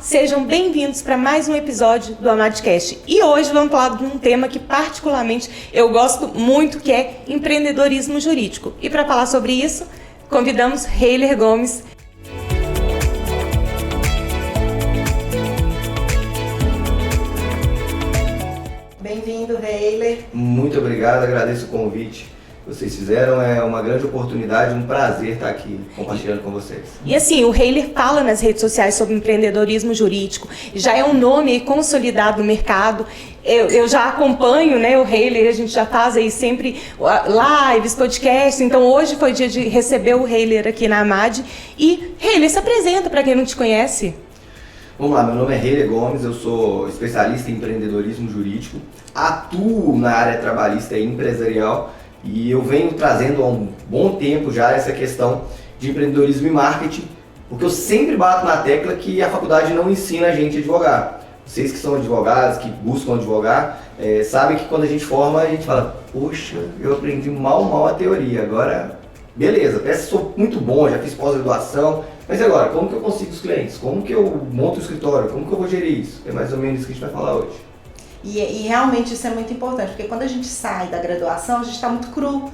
sejam bem-vindos para mais um episódio do Amadcast. E hoje vamos falar de um tema que particularmente eu gosto muito, que é empreendedorismo jurídico. E para falar sobre isso, convidamos Heiler Gomes. Bem-vindo, Heiler. Muito obrigado, agradeço o convite que vocês fizeram. É uma grande oportunidade, um prazer estar aqui compartilhando com vocês. E assim, o Heiler fala nas redes sociais sobre empreendedorismo jurídico, já é um nome consolidado no mercado. Eu já acompanho, né, o Heiler, a gente já faz aí sempre lives, podcasts, então hoje foi dia de receber o Heiler aqui na Amad. E Heiler, se apresenta para quem não te conhece. Vamos lá, meu nome é Heiler Gomes, eu sou especialista em empreendedorismo jurídico, atuo na área trabalhista e empresarial e eu venho trazendo há um bom tempo já essa questão de empreendedorismo e marketing, porque eu sempre bato na tecla que a faculdade não ensina a gente a advogar. Vocês que são advogados, que buscam advogar, sabem que quando a gente forma, a gente fala, poxa, eu aprendi mal a teoria, agora beleza, até sou muito bom, já fiz pós-graduação, mas e agora, como que eu consigo os clientes? Como que eu monto o escritório? Como que eu vou gerir isso? É mais ou menos isso que a gente vai falar hoje. E realmente isso é muito importante, porque quando a gente sai da graduação, a gente está muito cru.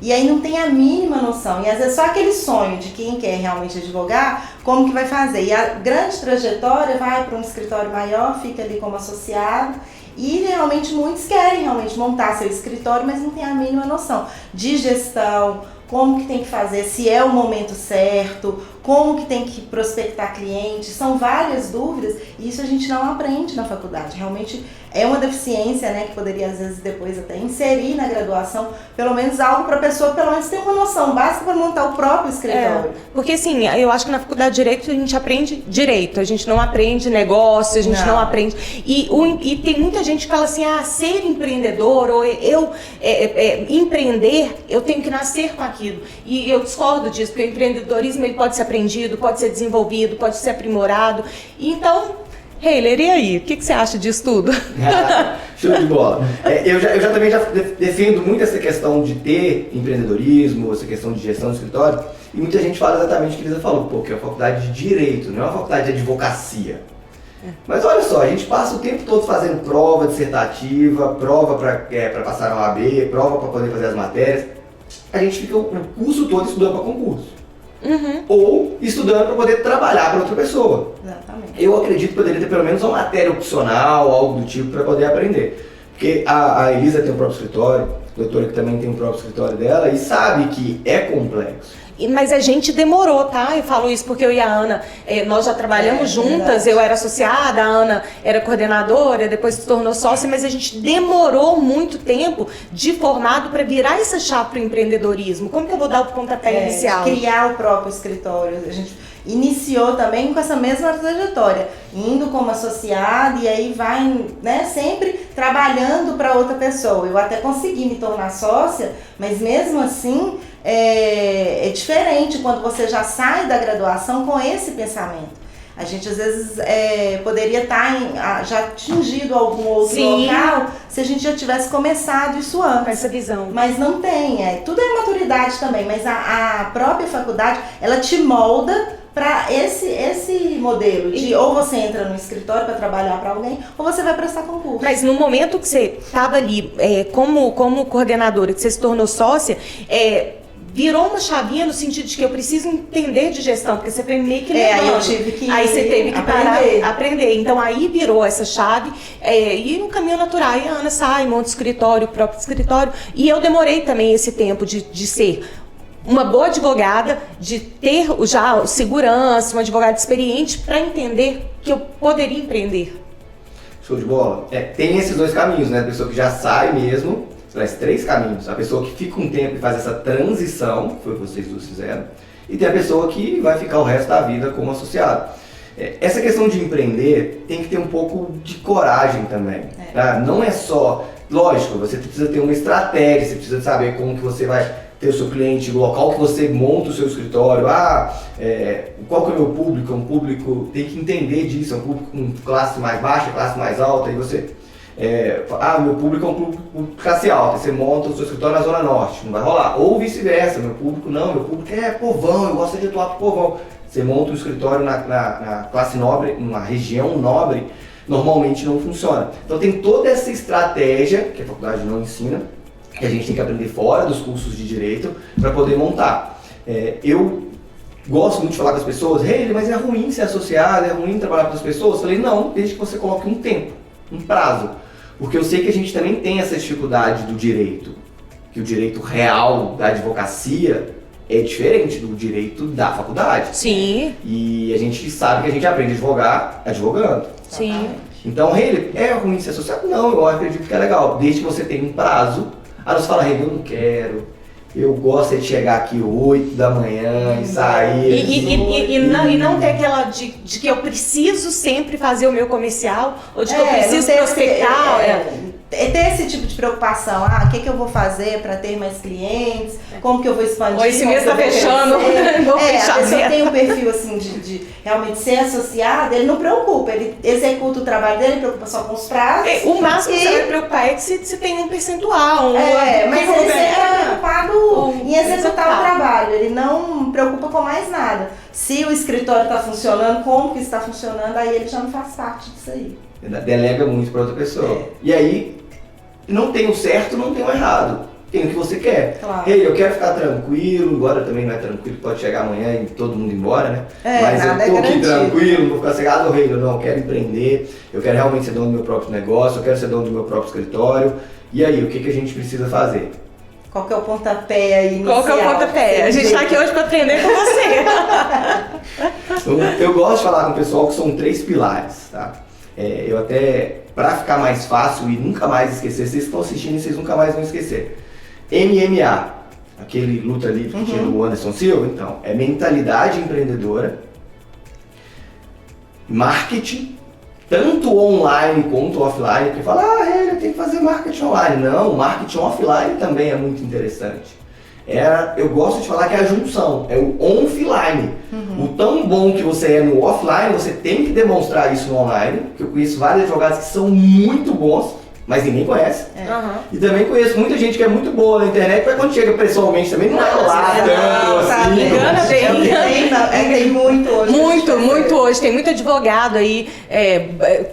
E aí não tem a mínima noção. E às vezes só aquele sonho de quem quer realmente advogar, como que vai fazer. E a grande trajetória vai para um escritório maior, fica ali como associado. E realmente muitos querem realmente montar seu escritório, mas não tem a mínima noção de gestão, como que tem que fazer, se é o momento certo, como que tem que prospectar clientes, são várias dúvidas e isso a gente não aprende na faculdade. Realmente é uma deficiência, né, que poderia às vezes depois até inserir na graduação, pelo menos algo para a pessoa pelo menos ter uma noção básica para montar o próprio escritório. Porque assim, eu acho que na faculdade de Direito a gente aprende direito, a gente não aprende negócio, a gente não aprende... E tem muita gente que fala assim, ser empreendedor ou empreender, eu tenho que nascer com aquilo. E eu discordo disso, porque o empreendedorismo ele pode ser aprendido, pode ser desenvolvido, pode ser aprimorado. Então, Heiler, e aí? O que você acha disso tudo? Show de bola. Eu também já defendo muito essa questão de ter empreendedorismo, essa questão de gestão do escritório, e muita gente fala exatamente o que a Elisa falou, porque é uma faculdade de Direito, não é uma faculdade de advocacia. Mas olha só, a gente passa o tempo todo fazendo prova dissertativa, prova para passar na OAB, prova para poder fazer as matérias. A gente fica o curso todo estudando para concurso. Ou estudando para poder trabalhar para outra pessoa. Exatamente. Eu acredito que poderia ter pelo menos uma matéria opcional, algo do tipo, para poder aprender. Porque a Elisa tem o próprio escritório, a doutora que também tem o próprio escritório dela e sabe que é complexo. Mas a gente demorou, tá? Eu falo isso porque eu e a Ana, nós já trabalhamos juntas, verdade. Eu era associada, a Ana era coordenadora, depois se tornou sócia, mas a gente demorou muito tempo de formado para virar essa chave para o empreendedorismo. Como que eu vou dar o pontapé inicial? Criar o próprio escritório. A gente iniciou também com essa mesma trajetória, indo como associada e aí vai, né, sempre trabalhando para outra pessoa. Eu até consegui me tornar sócia, mas mesmo assim é diferente quando você já sai da graduação com esse pensamento. A gente às vezes poderia estar já atingido algum outro local se a gente já tivesse começado isso antes. Com essa visão. Mas não tem, tudo é maturidade também, mas a própria faculdade, ela te molda para esse modelo de ou você entra no escritório para trabalhar para alguém ou você vai prestar concurso. Mas no momento que você estava ali como coordenadora, que você se tornou sócia, virou uma chavinha no sentido de que eu preciso entender de gestão, porque você foi meio que levando. Aí eu tive que aí você teve que aprender. Então aí virou essa chave e no caminho natural. Aí a Ana sai, monta o escritório, o próprio escritório. E eu demorei também esse tempo de ser uma boa advogada, de ter já segurança, uma advogada experiente para entender que eu poderia empreender. Show de bola. Tem esses dois caminhos, né? A pessoa que já sai mesmo, traz 3 caminhos. A pessoa que fica um tempo e faz essa transição, que foi o que vocês dois fizeram, e tem a pessoa que vai ficar o resto da vida como associado. Essa questão de empreender tem que ter um pouco de coragem também. Tá? Não é só, lógico, você precisa ter uma estratégia, você precisa saber como que você vai ter o seu cliente, o local que você monta o seu escritório, qual que é o meu público, é um público, tem que entender disso, é um público com classe mais baixa, classe mais alta, e você, meu público é um público classe alta, você monta o seu escritório na Zona Norte, não vai rolar, ou vice-versa, meu público é povão, eu gosto de atuar pro povão. Você monta um escritório na classe nobre, numa região nobre, normalmente não funciona. Então tem toda essa estratégia, que a faculdade não ensina, que a gente tem que aprender fora dos cursos de direito, para poder montar. Eu gosto muito de falar com as pessoas, mas é ruim ser associado, é ruim trabalhar com as pessoas? Eu falei, não, desde que você coloque um tempo, um prazo. Porque eu sei que a gente também tem essa dificuldade do direito, que o direito real da advocacia é diferente do direito da faculdade. Sim. E a gente sabe que a gente aprende a advogar advogando. Sim. Então, é ruim ser associado? Não, eu acredito que é legal, desde que você tenha um prazo. Aí você fala, eu não quero, eu gosto de chegar aqui 8 da manhã e sair. E não ter aquela de que eu preciso sempre fazer o meu comercial, ou de que eu preciso prospectar. Ter esse tipo de preocupação, o que eu vou fazer para ter mais clientes, como que eu vou expandir. Ou esse mês está fechando, vou fechar. A pessoa tem um perfil assim de realmente ser associado, ele não preocupa, ele executa o trabalho dele, preocupa só com os prazos. O máximo que você vai preocupar é que se tem um percentual. Mas ele sempre é preocupado em executar o trabalho, ele não preocupa com mais nada. Se o escritório está funcionando, como que está funcionando, aí ele já não faz parte disso aí. Delega muito para outra pessoa. E aí, não tem o certo, não tem o errado. Tem o que você quer. Claro. Eu quero ficar tranquilo, agora também não é tranquilo, pode chegar amanhã e todo mundo ir embora, né? Mas eu tô aqui tranquilo, não vou ficar cegado, eu quero empreender, eu quero realmente ser dono do meu próprio negócio, eu quero ser dono do meu próprio escritório. E aí, o que a gente precisa fazer? Qual que é o pontapé aí inicial? Qual que é o pontapé? A gente está aqui hoje para aprender com você. Eu gosto de falar com o pessoal que são 3 pilares, tá? Eu até, para ficar mais fácil e nunca mais esquecer, vocês estão assistindo e vocês nunca mais vão esquecer. MMA, aquele luta livre que tinha do Anderson Silva, então, é mentalidade empreendedora, marketing, tanto online quanto offline, porque fala, eu tenho que fazer marketing online. Não, marketing offline também é muito interessante. Eu gosto de falar que é a junção, é o offline. O tão bom que você é no offline, você tem que demonstrar isso no online, porque eu conheço vários advogados que são muito bons, mas ninguém conhece. E também conheço muita gente que é muito boa na internet, mas quando chega pessoalmente também não é lá tanto assim. Engana bem. Tem muito hoje. Muito hoje. Tem muito advogado aí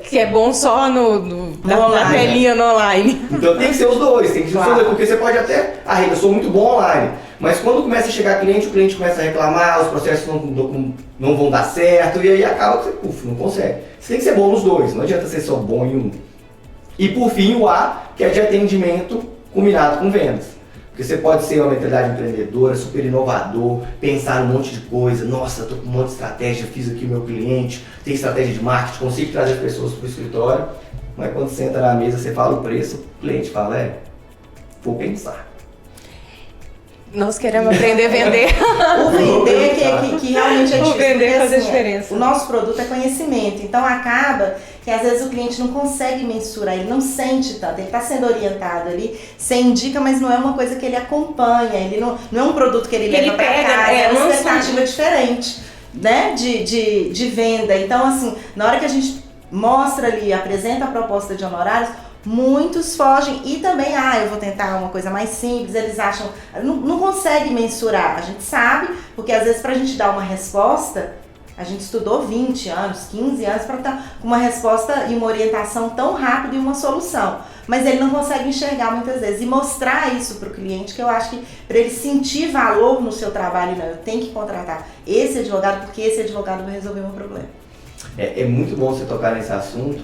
que é bom só na telinha no online. Então tem que ser os dois, porque você pode até, eu sou muito bom online, mas quando começa a chegar cliente, o cliente começa a reclamar, os processos não vão dar certo, e aí acaba que você não consegue. Você tem que ser bom nos dois, não adianta ser só bom em um. E por fim o A, que é de atendimento combinado com vendas. Porque você pode ser uma mentalidade empreendedora, super inovador, pensar um monte de coisa, nossa, estou com um monte de estratégia, fiz aqui o meu cliente, tem estratégia de marketing, consigo trazer as pessoas para o escritório, mas quando você entra na mesa, você fala o preço, o cliente fala, vou pensar. Nós queremos aprender a vender. O vender que realmente é difícil. O vender fazer assim, diferença. O nosso produto é conhecimento, então acaba que às vezes o cliente não consegue mensurar, ele não sente tanto, ele está sendo orientado ali, você indica, mas não é uma coisa que ele acompanha, ele não é um produto que ele leva para casa, é uma expectativa diferente, né, de venda. Então assim, na hora que a gente mostra ali, apresenta a proposta de honorários, muitos fogem e também, eu vou tentar uma coisa mais simples, eles acham, não consegue mensurar, a gente sabe, porque às vezes pra gente dar uma resposta, a gente estudou 20 anos, 15 anos para estar com uma resposta e uma orientação tão rápida e uma solução, mas ele não consegue enxergar muitas vezes e mostrar isso para o cliente, que eu acho que para ele sentir valor no seu trabalho, eu tenho que contratar esse advogado porque esse advogado vai resolver o meu problema. É muito bom você tocar nesse assunto,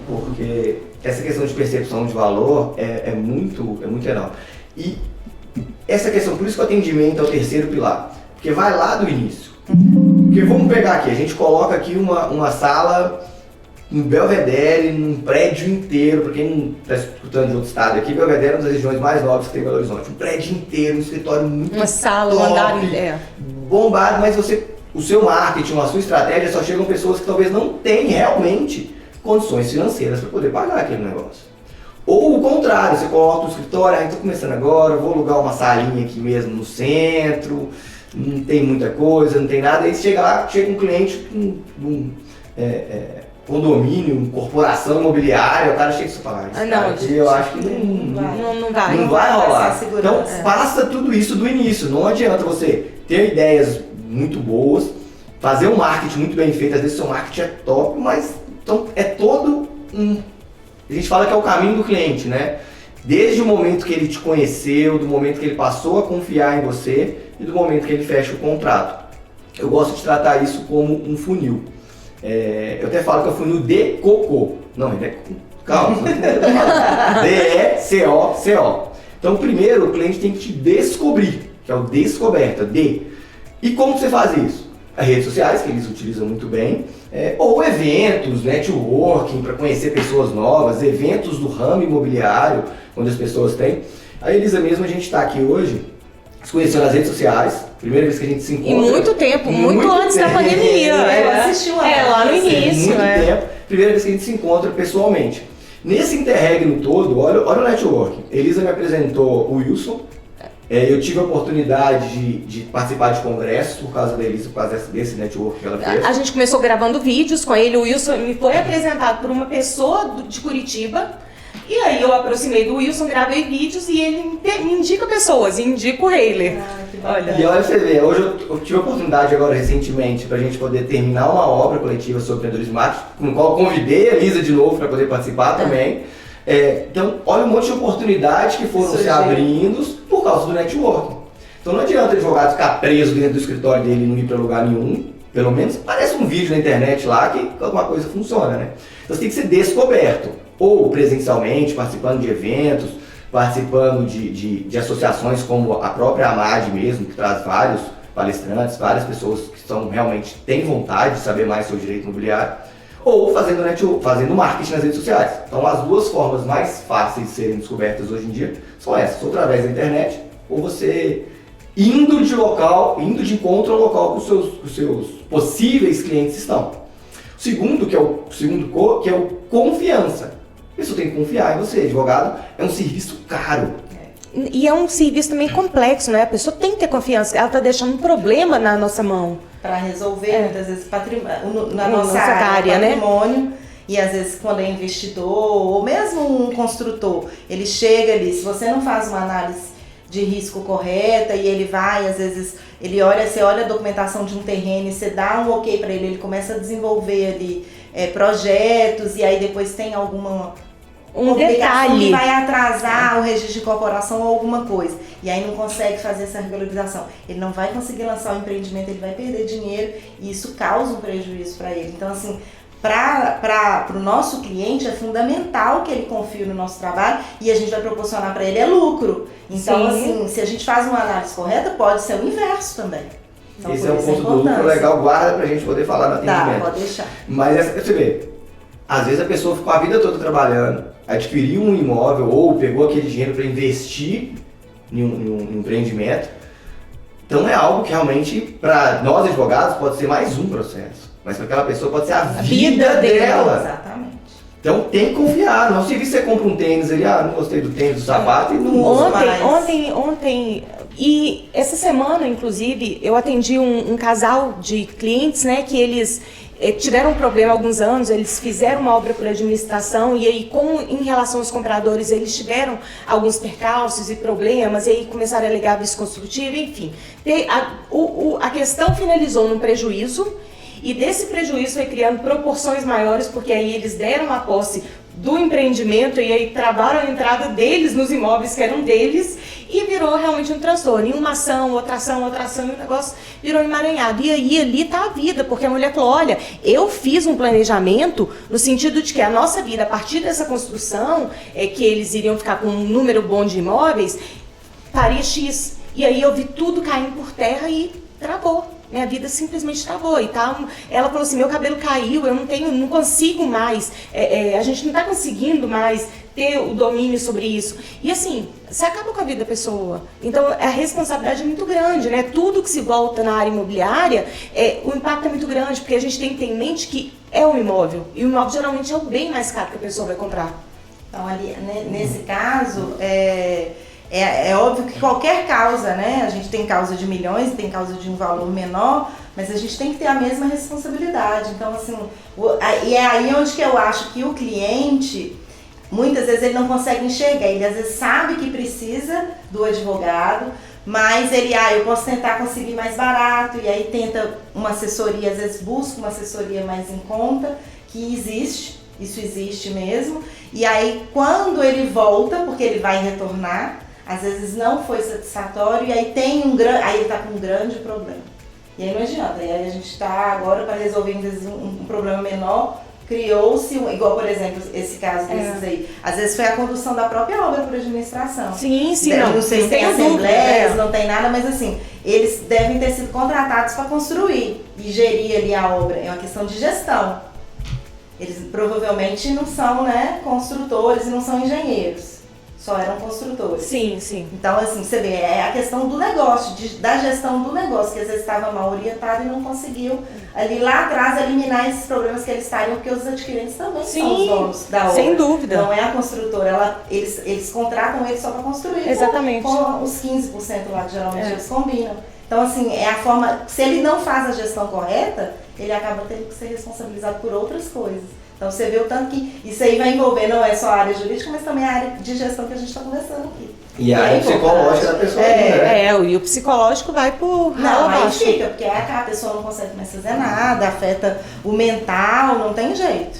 porque essa questão de percepção de valor é muito legal. E essa questão, por isso que o atendimento é o terceiro pilar, porque vai lá do início. Porque vamos pegar aqui, a gente coloca aqui uma sala em Belvedere, num prédio inteiro, para quem não está escutando de outro estado aqui, Belvedere é uma das regiões mais nobres que tem em Belo Horizonte. Um prédio inteiro, um escritório muito uma sala, top, um andar bombado, mas o seu marketing, a sua estratégia só chegam pessoas que talvez não tenham realmente condições financeiras para poder pagar aquele negócio. Ou o contrário, você coloca o escritório, estou começando agora, vou alugar uma salinha aqui mesmo no centro, não tem muita coisa, não tem nada, aí você chega lá, chega um cliente com condomínio, corporação imobiliária, o cara chega e você fala, eu acho que não vai rolar. Então passa tudo isso do início, não adianta você ter ideias muito boas, fazer um marketing muito bem feito, às vezes o seu marketing é top, mas então, é todo um... A gente fala que é o caminho do cliente, né? Desde o momento que ele te conheceu, do momento que ele passou a confiar em você e do momento que ele fecha o contrato. Eu gosto de tratar isso como um funil. Eu até falo que é o funil de cocô. Não, ele é... Calma. D-E-C-O-C-O. Então, primeiro, o cliente tem que te descobrir, que é o descoberta, E como você faz isso? As redes sociais, que eles utilizam muito bem, ou eventos, networking, para conhecer pessoas novas, eventos do ramo imobiliário, onde as pessoas têm. A Elisa mesmo, a gente está aqui hoje, se conheceu nas redes sociais, primeira vez que a gente se encontra. Em muito tempo, muito antes da pandemia. Eu assisti lá no início. Muito tempo, primeira vez que a gente se encontra pessoalmente. Nesse interregno todo, olha o networking. Elisa me apresentou o Wilson. Eu tive a oportunidade de participar de congressos por causa da Elisa, por causa desse network que ela fez. A gente começou gravando vídeos com ele. O Wilson me foi apresentado por uma pessoa de Curitiba. E aí eu aproximei do Wilson, gravei vídeos e ele me indica pessoas, e indica o Heiler. E olha você vê, hoje eu tive a oportunidade agora recentemente para a gente poder terminar uma obra coletiva sobre empreendedorismo marketing, no qual eu convidei a Elisa de novo para poder participar também. Então, olha um monte de oportunidades que foram se abrindo por causa do networking. Então não adianta o advogado ficar preso dentro do escritório dele e não ir para lugar nenhum. Pelo menos aparece um vídeo na internet lá que alguma coisa funciona, né? Então você tem que ser descoberto. Ou presencialmente, participando de eventos, participando de associações como a própria AMAD mesmo, que traz vários palestrantes, várias pessoas que realmente têm vontade de saber mais sobre direito imobiliário, ou fazendo marketing nas redes sociais. Então as duas formas mais fáceis de serem descobertas hoje em dia são essas, ou através da internet, ou você indo de encontro ao local que os seus possíveis clientes estão. O segundo, que é o confiança. A pessoa tem que confiar em você, advogado é um serviço caro. E é um serviço também complexo, né? A pessoa tem que ter confiança, ela está deixando um problema na nossa mão. Para resolver, muitas vezes, na nossa área, patrimônio, né? E às vezes quando é investidor, ou mesmo um construtor, ele chega ali, se você não faz uma análise de risco correta e ele vai, às vezes, você olha a documentação de um terreno e você dá um ok para ele começa a desenvolver ali projetos e aí depois tem um detalhe que vai atrasar o registro de incorporação ou alguma coisa. E aí não consegue fazer essa regularização. Ele não vai conseguir lançar o empreendimento, ele vai perder dinheiro e isso causa um prejuízo para ele. Então, assim, para o nosso cliente é fundamental que ele confie no nosso trabalho e a gente vai proporcionar para ele lucro. Então, assim, se a gente faz uma análise correta, pode ser o inverso também. Então, esse é um ponto do lucro legal, guarda pra gente poder falar no atendimento. Pode deixar. Mas você vê, às vezes a pessoa ficou a vida toda trabalhando, adquiriu um imóvel ou pegou aquele dinheiro para investir em um empreendimento. Então é algo que realmente, para nós advogados, pode ser mais um processo. Mas para aquela pessoa pode ser a vida dela. Exatamente. Então tem que confiar. Não se você compra um tênis, ele, não gostei do tênis, do sapato e não usa mais. Ontem, e essa semana, inclusive, eu atendi um casal de clientes, né, que eles tiveram um problema há alguns anos, eles fizeram uma obra por administração e aí, em relação aos compradores, eles tiveram alguns percalços e problemas e aí começaram a alegar vício construtivo, enfim. A questão finalizou num prejuízo e desse prejuízo foi criando proporções maiores, porque aí eles deram a posse do empreendimento e aí travaram a entrada deles nos imóveis que eram deles e virou realmente um transtorno. E uma ação, outra ação, e o negócio virou emaranhado. E aí ali está a vida, porque a mulher falou, olha, eu fiz um planejamento no sentido de que a nossa vida, a partir dessa construção, que eles iriam ficar com um número bom de imóveis, faria X. E aí eu vi tudo caindo por terra e travou. Minha vida simplesmente travou e tal. Ela falou assim, meu cabelo caiu, eu não consigo mais, a gente não está conseguindo mais ter o domínio sobre isso. E assim, você acaba com a vida da pessoa. Então a responsabilidade é muito grande, né? Tudo que se volta na área imobiliária, o impacto é muito grande, porque a gente tem que ter em mente que é um imóvel. E o imóvel geralmente é o bem mais caro que a pessoa vai comprar. Então ali, nesse caso, é óbvio que qualquer causa, né? A gente tem causa de milhões, tem causa de um valor menor, mas a gente tem que ter a mesma responsabilidade. Então, assim, e é aí onde que eu acho que o cliente, muitas vezes ele não consegue enxergar. Ele às vezes sabe que precisa do advogado, mas ele, eu posso tentar conseguir mais barato, e aí tenta uma assessoria, às vezes busca uma assessoria mais em conta, que existe, isso existe mesmo, e aí quando ele volta, porque ele vai retornar, às vezes não foi satisfatório, e aí aí ele está com um grande problema. E aí não adianta, e aí a gente está agora para resolver um problema menor, criou-se, igual por exemplo, esse caso desses aí, às vezes foi a condução da própria obra por administração. Sim, Não sei se tem assembleias, não tem nada, mas assim, eles devem ter sido contratados para construir e gerir ali a obra, é uma questão de gestão. Eles provavelmente não são, né, construtores e não são engenheiros. Só eram construtores. Sim, sim. Então, assim, você vê, é a questão do negócio, da gestão do negócio, que às vezes estava mal orientado e não conseguiu ali lá atrás eliminar esses problemas que eles estariam, porque os adquirentes também são os donos da obra. Sem dúvida. Não é a construtora, eles contratam eles só para construir. Exatamente. Com os 15% lá que geralmente eles combinam. Então, assim, é a forma, se ele não faz a gestão correta, ele acaba tendo que ser responsabilizado por outras coisas. Então você vê o tanto que isso aí vai envolver, não é só a área jurídica, mas também a área de gestão que a gente está conversando aqui. E a área psicológica da pessoa. E o psicológico vai por não, aí fica, porque a pessoa não consegue mais fazer nada, afeta o mental, não tem jeito.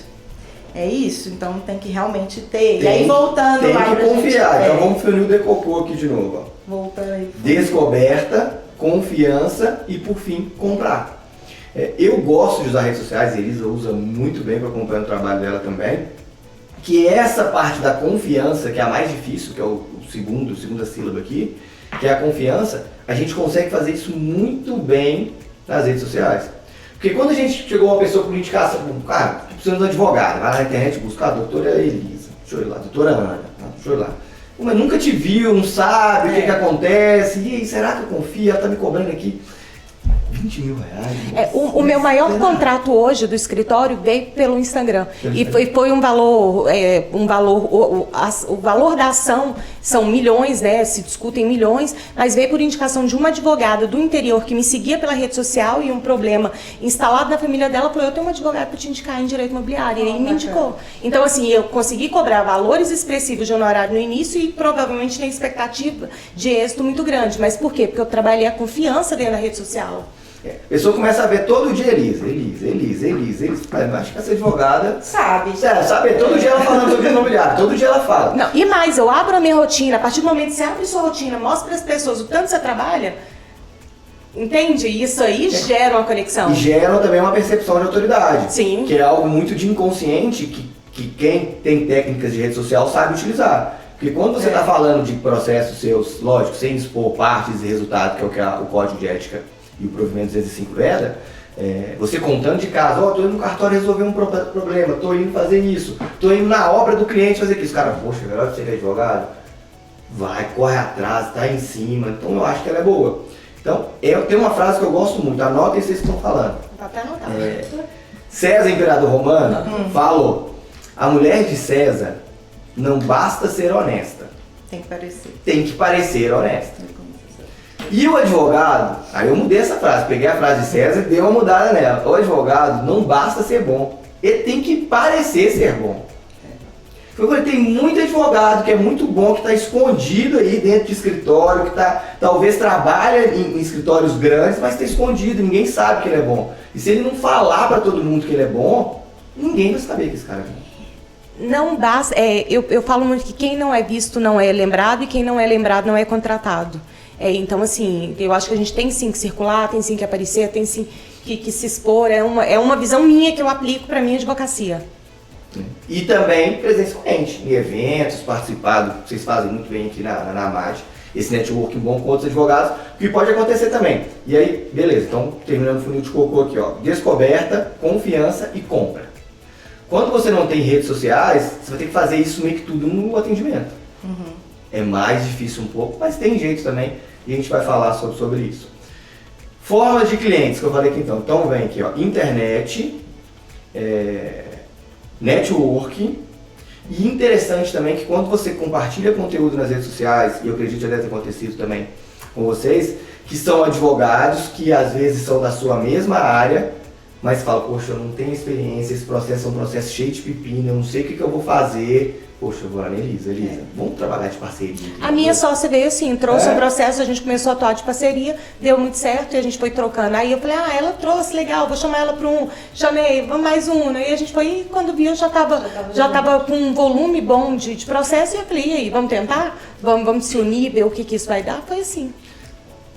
É isso, então tem que realmente ter. E aí voltando tem lá que pra confiar. gente, Então vamos funil decocô aqui de novo. Ó. Voltando aí. Descoberta, confiança e por fim comprar. Eu gosto de usar redes sociais, a Elisa usa muito bem para acompanhar o trabalho dela também, que é essa parte da confiança, que é a mais difícil, que é a segunda sílaba aqui, que é a confiança, a gente consegue fazer isso muito bem nas redes sociais. Porque quando a gente chegou uma pessoa por indicação, cara, tô precisando de um advogado, vai lá na internet buscar a doutora Elisa, deixa eu ir lá, doutora Ana, deixa eu ir lá. Mas nunca te viu, não sabe o que acontece, e aí, será que eu confio? Ela tá me cobrando aqui 20 mil reais. O meu maior contrato hoje do escritório veio pelo Instagram. E foi um valor, o valor da ação são milhões, né? Se discutem milhões, mas veio por indicação de uma advogada do interior que me seguia pela rede social e um problema instalado na família dela, falou, eu tenho uma advogada para te indicar em direito imobiliário. E aí me indicou. Então, assim, eu consegui cobrar valores expressivos de honorário no início e provavelmente tenho expectativa de êxito muito grande. Mas por quê? Porque eu trabalhei a confiança dentro da rede social. A pessoa começa a ver todo dia Elisa. Acho que essa advogada sabe todo dia ela falando sobre imobiliário, todo dia ela fala. Não, e mais, eu abro a minha rotina, a partir do momento que você abre sua rotina, mostra para as pessoas o tanto que você trabalha, entende? Isso aí gera uma conexão. E gera também uma percepção de autoridade. Sim. Que é algo muito de inconsciente que quem tem técnicas de rede social sabe utilizar. Porque quando você está falando de processos seus, lógico, sem expor partes e resultados, que é o que o Código de Ética e o provimento 205 veda, você contando de caso, tô indo no cartório resolver um problema, tô indo fazer isso, tô indo na obra do cliente fazer isso. Cara, poxa, melhor você que é advogado, vai, corre atrás, tá em cima, então eu acho que ela é boa. Então, tem uma frase que eu gosto muito, anotem vocês estão falando. Tá até anotado. César, imperador romano, falou, a mulher de César não basta ser honesta. Tem que parecer. Tem que parecer honesta. E o advogado, aí eu mudei essa frase, peguei a frase de César e dei uma mudada nela. O advogado não basta ser bom, ele tem que parecer ser bom. Tem muito advogado que é muito bom, que está escondido aí dentro de escritório, que talvez trabalha em escritórios grandes, mas está escondido, ninguém sabe que ele é bom. E se ele não falar para todo mundo que ele é bom, ninguém vai saber que esse cara é bom. Não basta, eu falo muito que quem não é visto não é lembrado e quem não é lembrado não é contratado. Então, assim, eu acho que a gente tem sim que circular, tem sim que aparecer, tem sim que se expor. É uma visão minha que eu aplico para a minha advocacia. E também presencialmente, em eventos, participado, vocês fazem muito bem aqui na MAD, esse networking bom com outros advogados, que pode acontecer também. E aí, beleza, então terminando o funil de cocô aqui, ó, descoberta, confiança e compra. Quando você não tem redes sociais, você vai ter que fazer isso meio que tudo no atendimento. É mais difícil um pouco, mas tem jeito também, e a gente vai falar sobre isso. Formas de clientes, que eu falei aqui então. Então vem aqui, ó, internet, networking, e interessante também que quando você compartilha conteúdo nas redes sociais, e eu acredito que já deve ter acontecido também com vocês, que são advogados que às vezes são da sua mesma área, mas fala, poxa, eu não tenho experiência, esse processo é um processo cheio de pepino, eu não sei o que eu vou fazer. Poxa, eu vou lá na Elisa, vamos trabalhar de parceria. A minha sócia veio assim, trouxe o processo, a gente começou a atuar de parceria, deu muito certo e a gente foi trocando. Aí eu falei, ela trouxe, legal, vou chamar ela para chamei, vamos mais um. Aí a gente foi, e quando viu, já tava com um volume bom de processo, e eu falei, e aí, vamos tentar? Vamos se unir, ver o que isso vai dar? Foi assim.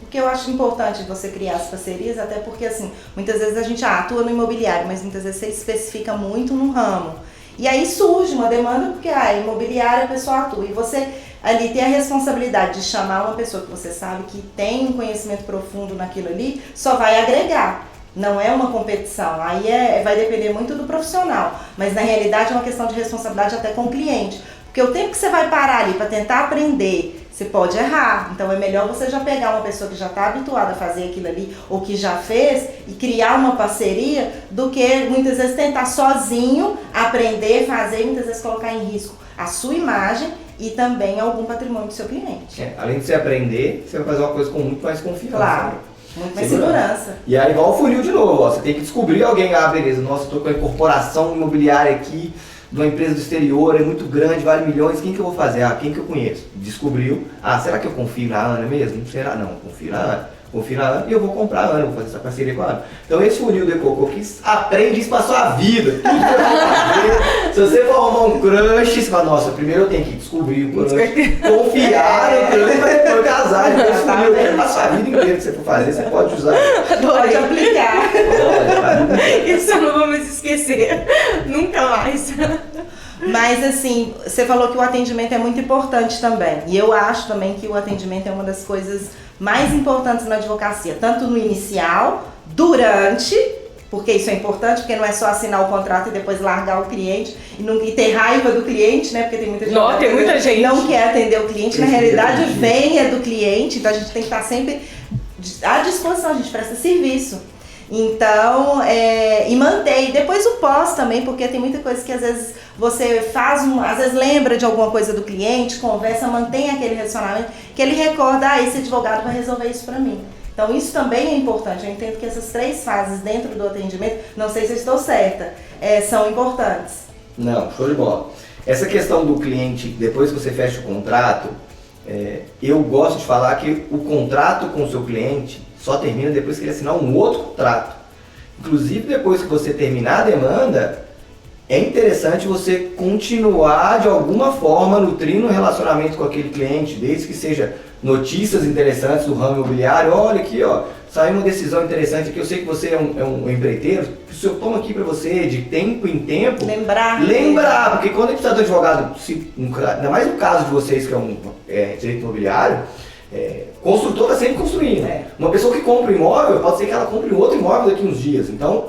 Porque eu acho importante você criar as parcerias, até porque assim, muitas vezes a gente atua no imobiliário, mas muitas vezes você especifica muito no ramo. E aí surge uma demanda, porque imobiliária a pessoa atua. E você ali tem a responsabilidade de chamar uma pessoa que você sabe que tem um conhecimento profundo naquilo ali, só vai agregar. Não é uma competição. Aí vai depender muito do profissional. Mas na realidade é uma questão de responsabilidade até com o cliente. Porque o tempo que você vai parar ali para tentar aprender, você pode errar. Então é melhor você já pegar uma pessoa que já está habituada a fazer aquilo ali, ou que já fez, e criar uma parceria, do que muitas vezes tentar sozinho aprender, fazer, e muitas vezes colocar em risco a sua imagem e também algum patrimônio do seu cliente. Além de você aprender, você vai fazer uma coisa com muito mais confiança. Claro, muito mais segurança. E aí igual o funil de novo, você tem que descobrir alguém, beleza, nossa, eu tô com a incorporação imobiliária aqui, de uma empresa do exterior, é muito grande, vale milhões, quem que eu vou fazer? Quem que eu conheço? Descobriu, será que eu confio na Ana mesmo? Será? Não, confio na Ana e eu vou comprar a Ana, vou fazer essa parceria com a Ana. Então esse funil de Coco que aprende isso pra sua vida, tudo que você vai fazer. Se você for arrumar um crush, você fala, nossa, primeiro eu tenho que descobrir o crush, confiar no crush, mas depois casar, depois esse funil é pra sua vida inteira que você for fazer, você pode usar. Pode aplicar. Isso eu não vou mais esquecer, nunca mais. Mas assim, você falou que o atendimento é muito importante também. E eu acho também que o atendimento é uma das coisas mais importantes na advocacia. Tanto no inicial, durante, porque isso é importante, porque não é só assinar o contrato e depois largar o cliente e ter raiva do cliente, né? Porque tem muita gente que não quer atender o cliente. Na realidade, vem do cliente, então a gente tem que estar sempre à disposição, a gente presta serviço. Então, e manter. E depois o pós também, porque tem muita coisa que às vezes você faz, às vezes lembra de alguma coisa do cliente, conversa, mantém aquele relacionamento, que ele recorda, esse advogado vai resolver isso pra mim. Então isso também é importante. Eu entendo que essas 3 fases dentro do atendimento, não sei se eu estou certa, são importantes. Não, show de bola. Essa questão do cliente, depois que você fecha o contrato, eu gosto de falar que o contrato com o seu cliente só termina depois que ele assinar um outro contrato. Inclusive, depois que você terminar a demanda, é interessante você continuar de alguma forma nutrindo um relacionamento com aquele cliente, desde que seja notícias interessantes do ramo imobiliário. Olha aqui, saiu uma decisão interessante aqui, eu sei que você é um empreiteiro, se eu tomo aqui para você de tempo em tempo, lembrar, porque quando a gente está do advogado, ainda mais no caso de vocês que é direito imobiliário, construtor está sempre construindo. Uma pessoa que compra um imóvel, pode ser que ela compre outro imóvel daqui uns dias. Então,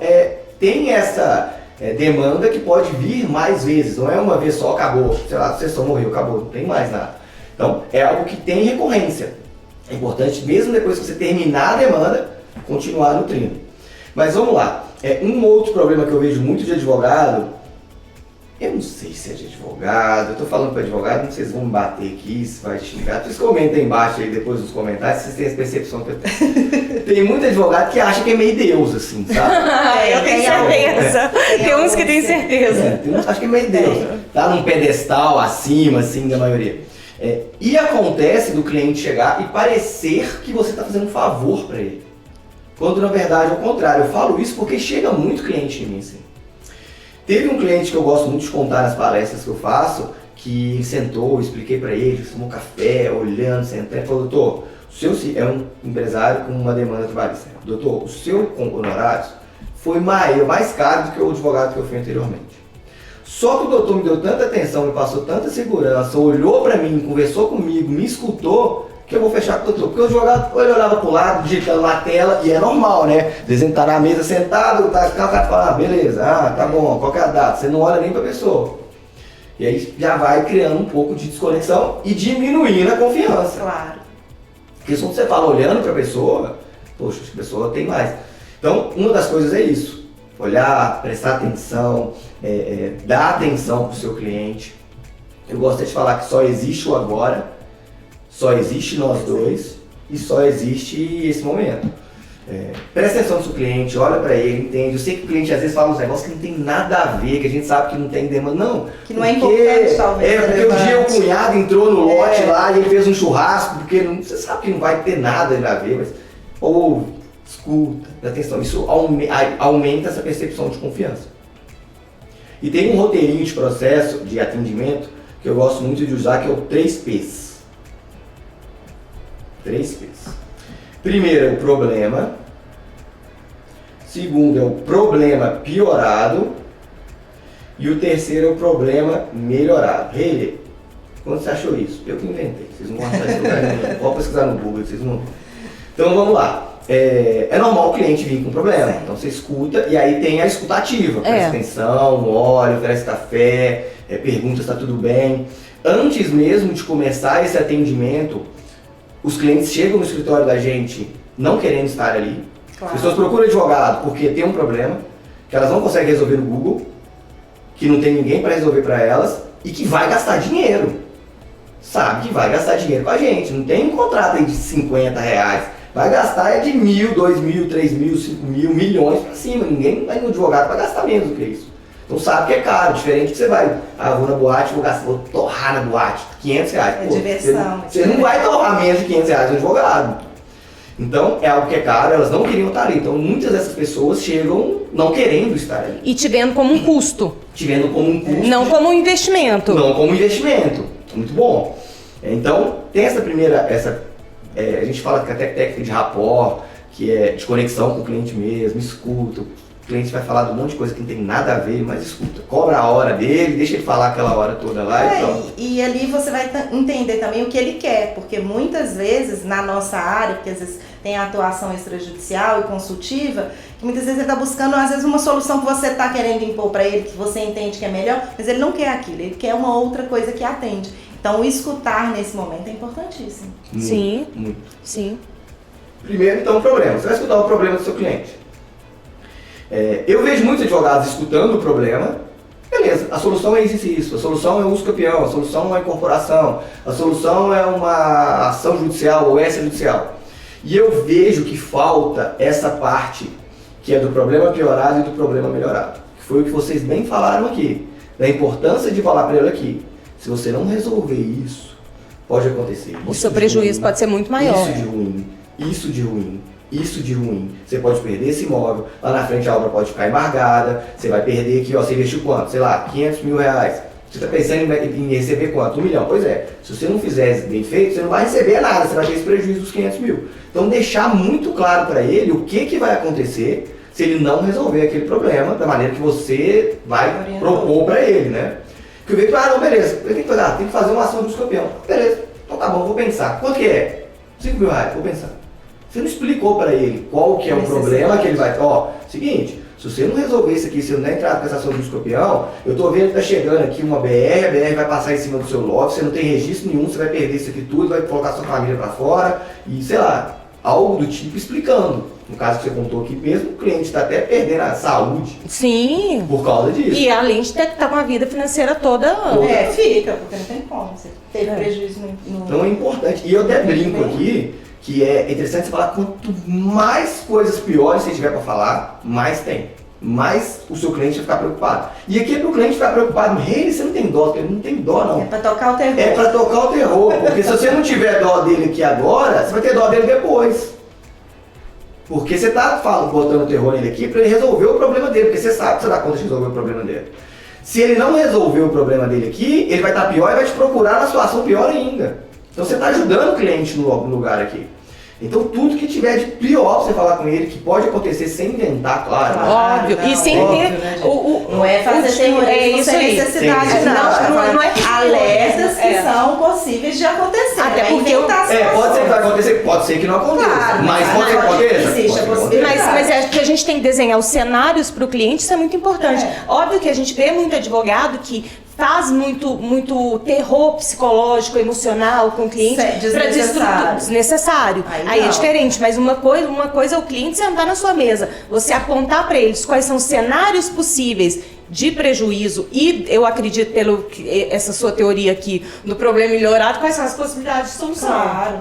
tem essa demanda que pode vir mais vezes. Não é uma vez só, acabou. Sei lá, a sessão morreu, acabou, não tem mais nada. Então, é algo que tem recorrência. É importante, mesmo depois que você terminar a demanda, continuar nutrindo. Mas vamos lá. Um outro problema que eu vejo muito de advogado, eu não sei se é de advogado, eu tô falando para advogado, não sei se vão me bater aqui, se vai xingar. Vocês comentem embaixo aí depois nos comentários, se vocês têm essa percepção que eu tenho. Tem muito advogado que acha que é meio Deus, assim, sabe? Eu tenho certeza. Tem uns que têm certeza. Tem uns que acham que é meio Deus. Tá num pedestal acima, assim, da maioria. E acontece do cliente chegar e parecer que você está fazendo um favor para ele. Quando na verdade é o contrário. Eu falo isso porque chega muito cliente em mim, assim. Teve um cliente que eu gosto muito de contar nas palestras que eu faço, que sentou, eu expliquei para ele, tomou café, olhando, sentando, e falou, doutor, é um empresário com uma demanda trabalhista. Doutor, o seu honorário foi mais caro do que o advogado que eu fui anteriormente. Só que o doutor me deu tanta atenção, me passou tanta segurança, olhou para mim, conversou comigo, me escutou, que eu vou fechar com o doutor. Porque o advogado, ele olhava pro lado, digitando na tela, e é normal, né? Às vezes ele tá na mesa sentado, o cara fala, beleza, tá bom, qual que é a data? Você não olha nem pra pessoa. E aí já vai criando um pouco de desconexão e diminuindo a confiança. Claro. Porque se você fala olhando pra pessoa, poxa, acho que a pessoa tem mais. Então, uma das coisas é isso. Olhar, prestar atenção, dar atenção pro seu cliente. Eu gosto de falar que só existe o agora, só existe nós dois e só existe esse momento. Presta atenção no seu cliente, olha para ele, entende. Eu sei que o cliente às vezes fala uns negócios que não tem nada a ver, que a gente sabe que não tem demanda, não. Que não é importante, talvez. Porque o dia o cunhado entrou no lote lá e ele fez um churrasco, porque você sabe que não vai ter nada a ver, mas ouve, escuta, presta atenção. Isso aumenta essa percepção de confiança. E tem um roteirinho de processo de atendimento que eu gosto muito de usar, que é o 3Ps. 3Ps. Primeiro é o problema. Segundo é o problema piorado. E o terceiro é o problema melhorado. Hey, quando você achou isso? Eu que inventei. Vocês não vão achar isso lugar nenhum. Pode pesquisar no Google, vocês não. Então vamos lá. É normal o cliente vir com problema. Então você escuta e aí tem a escutativa. Presta atenção, olha, oferece café, pergunta se está tudo bem. Antes mesmo de começar esse atendimento, os clientes chegam no escritório da gente não querendo estar ali. Claro. As pessoas procuram advogado porque tem um problema, que elas não conseguem resolver no Google, que não tem ninguém para resolver para elas e que vai gastar dinheiro. Sabe que vai gastar dinheiro com a gente. Não tem um contrato aí de R$50. Vai gastar de 1.000, 2.000, 3.000, 5.000, milhões para cima. Ninguém vai no advogado para gastar menos do que isso. Então sabe que é caro, diferente que você vai, vou na boate, vou torrar na boate, R$500. É diversão. Você não vai torrar menos de R$500 no advogado. Então é algo que é caro, elas não queriam estar ali. Então muitas dessas pessoas chegam não querendo estar ali. E te vendo como um custo. Te vendo como um custo. Não como um investimento. Não como investimento. Muito bom. Então tem essa primeira, a gente fala que até técnica de rapport, que é de conexão com o cliente mesmo, escuta. O cliente vai falar de um monte de coisa que não tem nada a ver, mas escuta. Cobra a hora dele, deixa ele falar aquela hora toda lá e pronto. E ali você vai entender também o que ele quer, porque muitas vezes na nossa área, porque às vezes tem a atuação extrajudicial e consultiva, que muitas vezes ele está buscando às vezes uma solução que você está querendo impor para ele, que você entende que é melhor, mas ele não quer aquilo, ele quer uma outra coisa que atende. Então o escutar nesse momento é importantíssimo. Sim. Muito. Sim. Primeiro, então, o problema. Você vai escutar o problema do seu cliente. Eu vejo muitos advogados escutando o problema. Beleza, a solução é isso. A solução é o uso campeão, a solução é uma incorporação, a solução é uma ação judicial ou extrajudicial. E eu vejo que falta essa parte que é do problema piorado e do problema melhorado. Que foi o que vocês bem falaram aqui. Da importância de falar para ele aqui. Se você não resolver isso, pode acontecer. O seu prejuízo pode ser muito maior. Isso de ruim, isso de ruim, isso de ruim. Você pode perder esse imóvel, lá na frente a obra pode ficar embargada, você vai perder aqui, você investiu quanto? Sei lá, R$500 mil. Você está pensando em receber quanto? 1 milhão? Pois é, se você não fizer bem feito, você não vai receber nada, você vai ter esse prejuízo dos 500 mil. Então deixar muito claro para ele o que vai acontecer se ele não resolver aquele problema da maneira que você vai propor para ele, né? Porque eu vejo, não, beleza, eu tenho que fazer uma ação de uso campeão. Beleza, então tá bom, vou pensar. Quanto que é? R$5 mil, vou pensar. Você não explicou para ele qual que é o problema que ele vai... Seguinte, se você não resolver isso aqui, se você não der entrada com essa ação de uso campeão, eu tô vendo que tá chegando aqui uma BR, a BR vai passar em cima do seu lote, você não tem registro nenhum, você vai perder isso aqui tudo, vai colocar sua família para fora e, sei lá, algo do tipo explicando. No caso que você contou aqui mesmo, o cliente está até perdendo a saúde. Sim. Por causa disso. E além de estar com a vida financeira toda... Fica, porque não tem como. Você teve prejuízo no... Então é importante. E eu até brinco aqui, que é interessante você falar, quanto mais coisas piores você tiver para falar, mais tem. Mais o seu cliente vai ficar preocupado. E aqui é para o cliente ficar preocupado, você não tem dó, porque ele não tem dó não. É para tocar o terror. É para tocar o terror, porque se você não tiver dó dele aqui agora, você vai ter dó dele depois. Porque você está botando o terror nele aqui para ele resolver o problema dele, porque você sabe que você dá conta de resolver o problema dele. Se ele não resolver o problema dele aqui, ele vai estar pior e vai te procurar na situação pior ainda. Então você está ajudando o cliente no lugar aqui. Então tudo que tiver de pior pra você falar com ele, que pode acontecer sem inventar, claro. Óbvio, não, e sem óbvio, ter... Né, não é fazer terrorismo sem necessidade, não é alertas que são possíveis de acontecer. Até porque pode ser que vai acontecer, pode ser que não aconteça. Claro, mas pode ser que aconteça. Existe a possibilidade. Mas é que a gente tem que desenhar os cenários para o cliente, isso é muito importante. Óbvio que a gente vê muito advogado que faz muito terror psicológico, emocional com o cliente para desnecessário. Aí é diferente, mas uma coisa é o cliente sentar na sua mesa, você apontar para eles quais são os cenários possíveis de prejuízo, e eu acredito, pelo essa sua teoria aqui do problema melhorado, quais são as possibilidades de solução. Claro.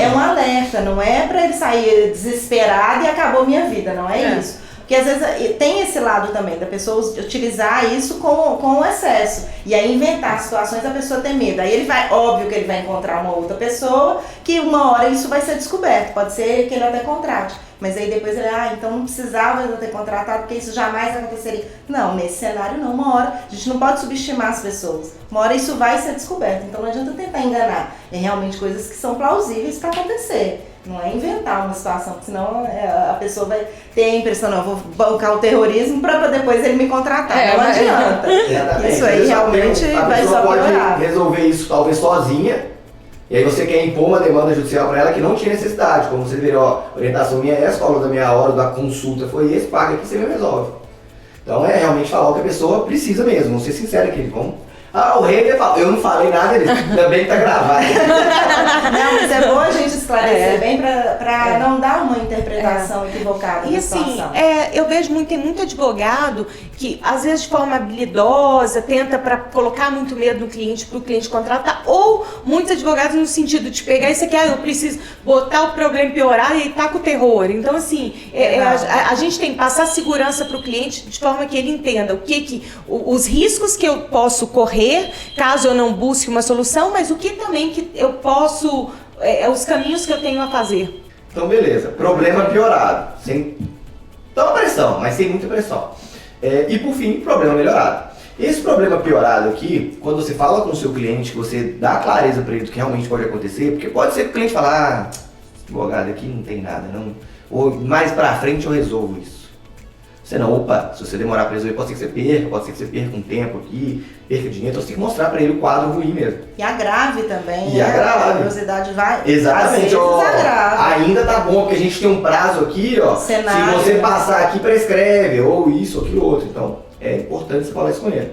É um alerta, não é para ele sair desesperado e acabou minha vida, não é isso. Porque às vezes tem esse lado também da pessoa utilizar isso com o excesso. E aí inventar situações da pessoa ter medo. Aí ele vai, óbvio que ele vai encontrar uma outra pessoa que uma hora isso vai ser descoberto. Pode ser que ele até contrate. Mas aí depois ele, então não precisava eu ter contratado porque isso jamais aconteceria. Não, nesse cenário não. Uma hora, a gente não pode subestimar as pessoas. Uma hora isso vai ser descoberto. Então não adianta tentar enganar. É realmente coisas que são plausíveis para acontecer. Não é inventar uma situação, porque senão a pessoa vai ter a impressão, não, eu vou bancar o terrorismo para depois ele me contratar. Não adianta. Exatamente. Isso aí realmente vai só piorar. Pode resolver isso talvez sozinha, e aí você quer impor uma demanda judicial para ela que não tinha necessidade. Como você vê, orientação minha é essa, valor da minha hora, da consulta foi esse, paga aqui, você me resolve. Então é realmente falar o que a pessoa precisa mesmo, vamos ser sinceros aqui, vamos. O rei eu não falei nada disso, ainda bem que tá gravado. Não, mas é bom a gente esclarecer bem pra não dar uma interpretação equivocada da situação. Eu vejo tem muito advogado que, às vezes de forma habilidosa, tenta para colocar muito medo no cliente, para o cliente contratar, ou muitos advogados no sentido de pegar isso aqui, eu preciso botar o problema piorar e aí tá com o terror. Então, assim, a gente tem que passar segurança para o cliente de forma que ele entenda os riscos que eu posso correr caso eu não busque uma solução, mas o que também que eu posso, os caminhos que eu tenho a fazer. Então beleza, problema piorado, sem tanta pressão, mas sem muita pressão. E por fim, problema melhorado. Esse problema piorado aqui, quando você fala com o seu cliente, que você dá clareza para ele do que realmente pode acontecer, porque pode ser que o cliente fale, advogado aqui não tem nada, não, ou mais pra frente eu resolvo isso. Você não, se você demorar para resolver, pode ser que você perca um tempo aqui, perca dinheiro, então você tem que mostrar para ele o quadro ruim mesmo. E agrave também, agrave. A velocidade vai, exatamente, agrave. Ainda tá bom, porque a gente tem um prazo aqui, cenário, se você passar aqui, prescreve, ou isso, ou aquilo outro, então é importante você falar isso com ele.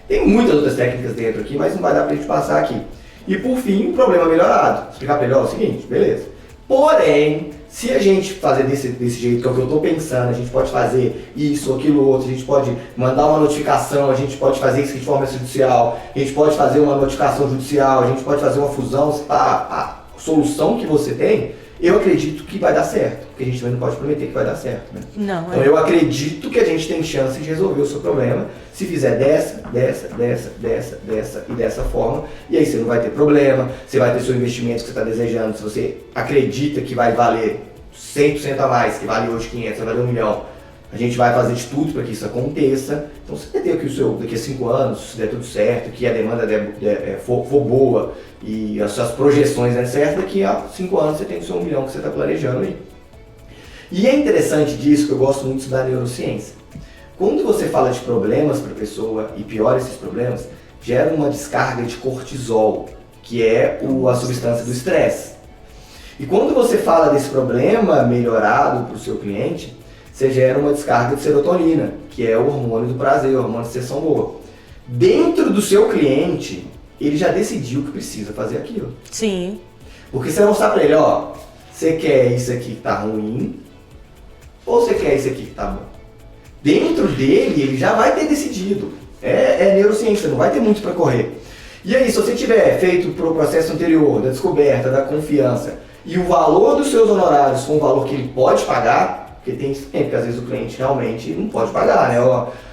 Tem muitas outras técnicas dentro aqui, mas não vai dar pra gente passar aqui. E por fim, o problema melhorado. Explicar pra ele, o seguinte, beleza. Porém, se a gente fazer desse jeito, que é o que eu estou pensando, a gente pode fazer isso, aquilo, outro, a gente pode mandar uma notificação, a gente pode fazer isso de forma judicial, a gente pode fazer uma notificação judicial, a gente pode fazer uma fusão, a solução que você tem, eu acredito que vai dar certo, porque a gente também não pode prometer que vai dar certo, né? Não, então eu acredito que a gente tem chance de resolver o seu problema, se fizer dessa e dessa forma, e aí você não vai ter problema, você vai ter seu investimento que você está desejando, se você acredita que vai valer 100% a mais, que vale hoje 500, vai valer 1 milhão, a gente vai fazer de tudo para que isso aconteça. Então você vai ter que daqui a 5 anos, se der tudo certo, que a demanda for boa e as suas projeções derem certo, daqui a 5 anos você tem o seu 1 milhão que você está planejando aí. E é interessante disso, que eu gosto muito da neurociência. Quando você fala de problemas para a pessoa e piora esses problemas, gera uma descarga de cortisol, que é a substância do estresse. E quando você fala desse problema melhorado para o seu cliente, você gera uma descarga de serotonina, que é o hormônio do prazer, o hormônio de sensação boa. Dentro do seu cliente, ele já decidiu que precisa fazer aquilo. Sim. Porque você vai mostrar para ele, você quer isso aqui que tá ruim, ou você quer isso aqui que tá bom? Dentro dele, ele já vai ter decidido. É neurociência, não vai ter muito para correr. E aí, se você tiver feito pro processo anterior, da descoberta, da confiança, e o valor dos seus honorários for um valor que ele pode pagar, porque tem isso, porque às vezes o cliente realmente não pode pagar, né?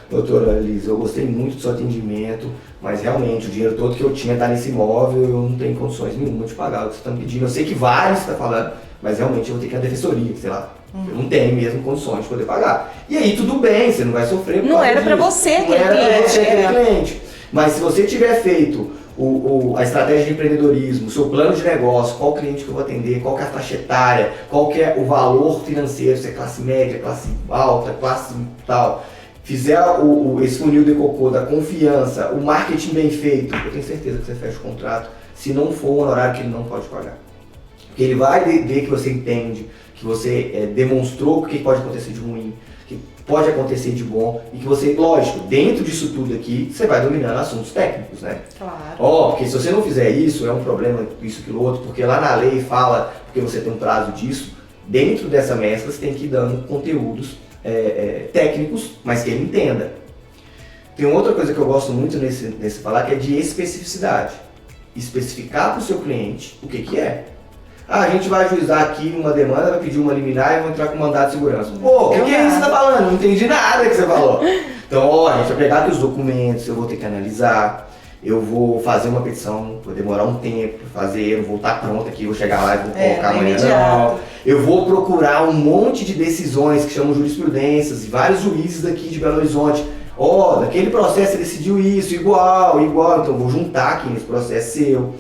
Doutora Liz, eu gostei muito do seu atendimento, mas realmente o dinheiro todo que eu tinha tá nesse imóvel, eu não tenho condições nenhuma de pagar o que você está me pedindo. Eu sei que vários você está falando, mas realmente eu vou ter que ir na defensoria, sei lá. Eu não tenho mesmo condições de poder pagar. E aí tudo bem, você não vai sofrer. Não era para você aquele cliente. Não era para você aquele cliente. Mas se você tiver feito a estratégia de empreendedorismo, o seu plano de negócio, qual cliente que eu vou atender, qual que é a faixa etária, qual que é o valor financeiro, se é classe média, classe alta, classe tal, fizer esse funil de cocô da confiança, o marketing bem feito, eu tenho certeza que você fecha o contrato, se não for um honorário que ele não pode pagar. Porque ele vai ver que você entende, que você demonstrou o que pode acontecer de ruim, que pode acontecer de bom, e que você, lógico, dentro disso tudo aqui, você vai dominando assuntos técnicos, né? Claro. Porque se você não fizer isso, é um problema, isso, aquilo, outro, porque lá na lei fala, porque você tem um prazo disso, dentro dessa mescla você tem que ir dando conteúdos técnicos, mas que ele entenda. Tem outra coisa que eu gosto muito nesse falar, que é de especificidade. Especificar para o seu cliente o que é. A gente vai ajuizar aqui uma demanda, vai pedir uma liminar e vou entrar com mandado de segurança. Pô, o que é isso que você tá falando? Não entendi nada que você falou. Então, ó, a gente vai pegar aqui os documentos, eu vou ter que analisar, eu vou fazer uma petição, vou demorar um tempo para fazer, não vou estar pronto aqui, vou chegar lá e vou colocar amanhã. Não. Eu vou procurar um monte de decisões que chamam jurisprudências, e vários juízes daqui de Belo Horizonte. Ó, naquele processo você decidiu isso, igual, então eu vou juntar aqui nesse processo seu.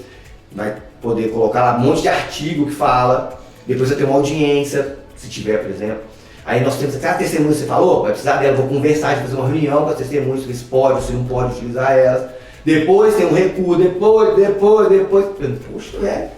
Vai poder colocar lá um monte de artigo que fala, depois vai ter uma audiência, se tiver, por exemplo. Aí nós temos aquela testemunha que você falou, vai precisar dela, vou conversar, fazer uma reunião com as testemunhas, ver se pode ou se não pode utilizar elas. Depois tem um recuo, depois. Poxa,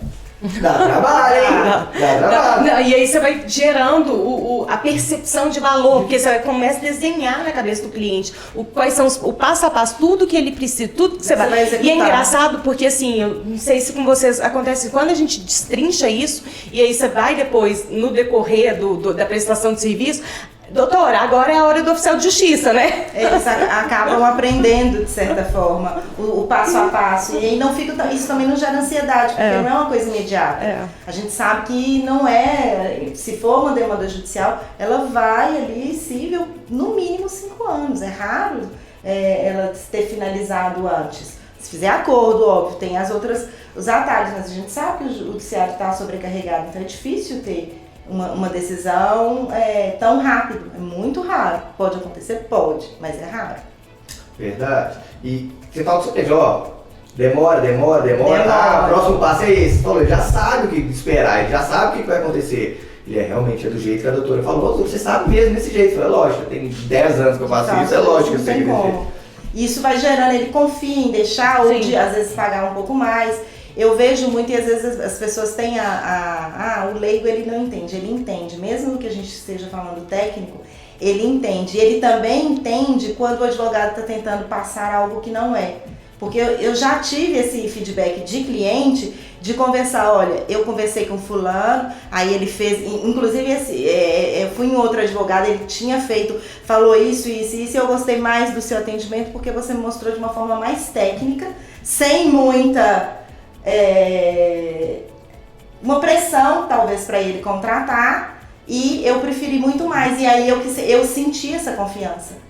dá trabalho, hein? Dá trabalho. Não, e aí você vai gerando a percepção de valor, porque você começa a desenhar na cabeça do cliente quais são o passo a passo, tudo que ele precisa, tudo que você vai executar. E é engraçado porque, assim, eu não sei se com vocês acontece, quando a gente destrincha isso, e aí você vai depois, no decorrer da prestação de serviço, doutora, agora é a hora do oficial de justiça, né? Eles acabam aprendendo, de certa forma, o passo a passo. E aí não fica, isso também não gera ansiedade, porque não é uma coisa imediata. A gente sabe que não é, se for uma demanda judicial, ela vai ali cível no mínimo 5 anos. É raro ela ter finalizado antes. Se fizer acordo, óbvio, tem os atalhos, mas a gente sabe que o judiciário está sobrecarregado, então é difícil ter uma decisão tão rápido, é muito raro. Pode acontecer? Pode, mas é raro. Verdade. E você fala que você ó, demora. O próximo passo é esse. Ele já sabe o que esperar, ele já sabe o que vai acontecer. Ele realmente do jeito que a doutora falou, você sabe mesmo desse jeito. É lógico, tem 10 anos que eu faço isso, é lógico que eu sei desse jeito. Isso vai gerando, ele confia em deixar, ou de às vezes pagar um pouco mais. Eu vejo muito e às vezes as pessoas têm o leigo ele não entende, ele entende, mesmo que a gente esteja falando técnico, ele entende. Ele também entende quando o advogado está tentando passar algo que não é. Porque eu já tive esse feedback de cliente, de conversar, olha, eu conversei com fulano, aí ele fez, inclusive eu fui em outro advogado, ele tinha falou isso, e eu gostei mais do seu atendimento porque você me mostrou de uma forma mais técnica, sem muita... uma pressão talvez para ele contratar, e eu preferi muito mais, e aí eu senti essa confiança.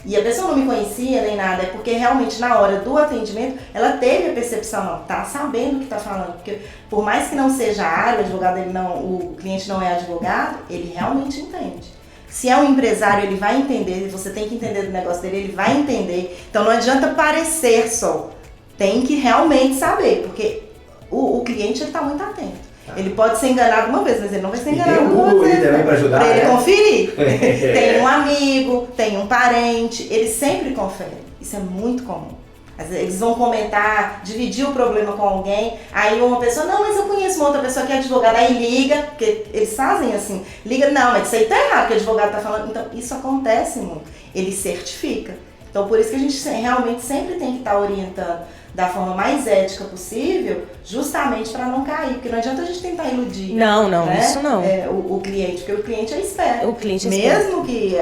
E a pessoa não me conhecia nem nada, é porque realmente na hora do atendimento ela teve a percepção, não, tá sabendo o que tá falando, porque por mais que não seja a área, o cliente não é advogado, ele realmente entende. Se é um empresário, ele vai entender, você tem que entender do negócio dele, ele vai entender, então não adianta parecer só. Tem que realmente saber, porque o cliente ele está muito atento. Ele pode ser enganado uma vez, mas ele não vai ser enganado duas vezes. Tem também para ajudar, para ele conferir. Tem um amigo, tem um parente, ele sempre confere. Isso é muito comum. Às vezes eles vão comentar, dividir o problema com alguém, aí uma pessoa, não, mas eu conheço uma outra pessoa que é advogada, aí liga, porque eles fazem assim, liga, não, mas isso aí tá errado, que o advogado está falando. Então, isso acontece muito. Ele certifica. Então, por isso que a gente realmente sempre tem que estar orientando da forma mais ética possível, justamente para não cair, porque não adianta a gente tentar iludir. Não, né? Isso não. O cliente, porque o cliente é esperto. O cliente é mesmo que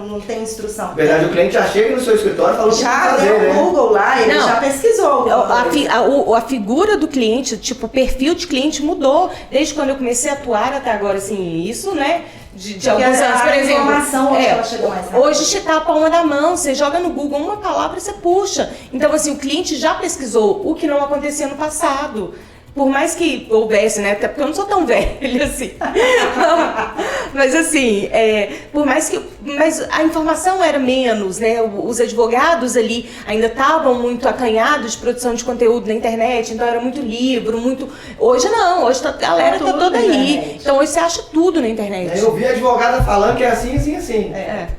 não tem instrução. Na verdade, o cliente já chega no seu escritório e fala o que fazer, né? Já deu o Google lá, ele já pesquisou. A figura do cliente, tipo, o perfil de cliente mudou desde quando eu comecei a atuar até agora, assim, isso, né? De alguns anos, por exemplo, ela chega mais rápido. Hoje está a palma da mão, você joga no Google uma palavra e você puxa. Então, assim, o cliente já pesquisou o que não acontecia no passado. Por mais que houvesse, né? Até porque eu não sou tão velha assim. Mas assim, por mais que... Mas a informação era menos, né? Os advogados ali ainda estavam muito acanhados de produção de conteúdo na internet, então era muito livro, muito... Hoje não, hoje a galera tá toda aí. Então hoje você acha tudo na internet. Eu vi a advogada falando que é assim, assim, assim.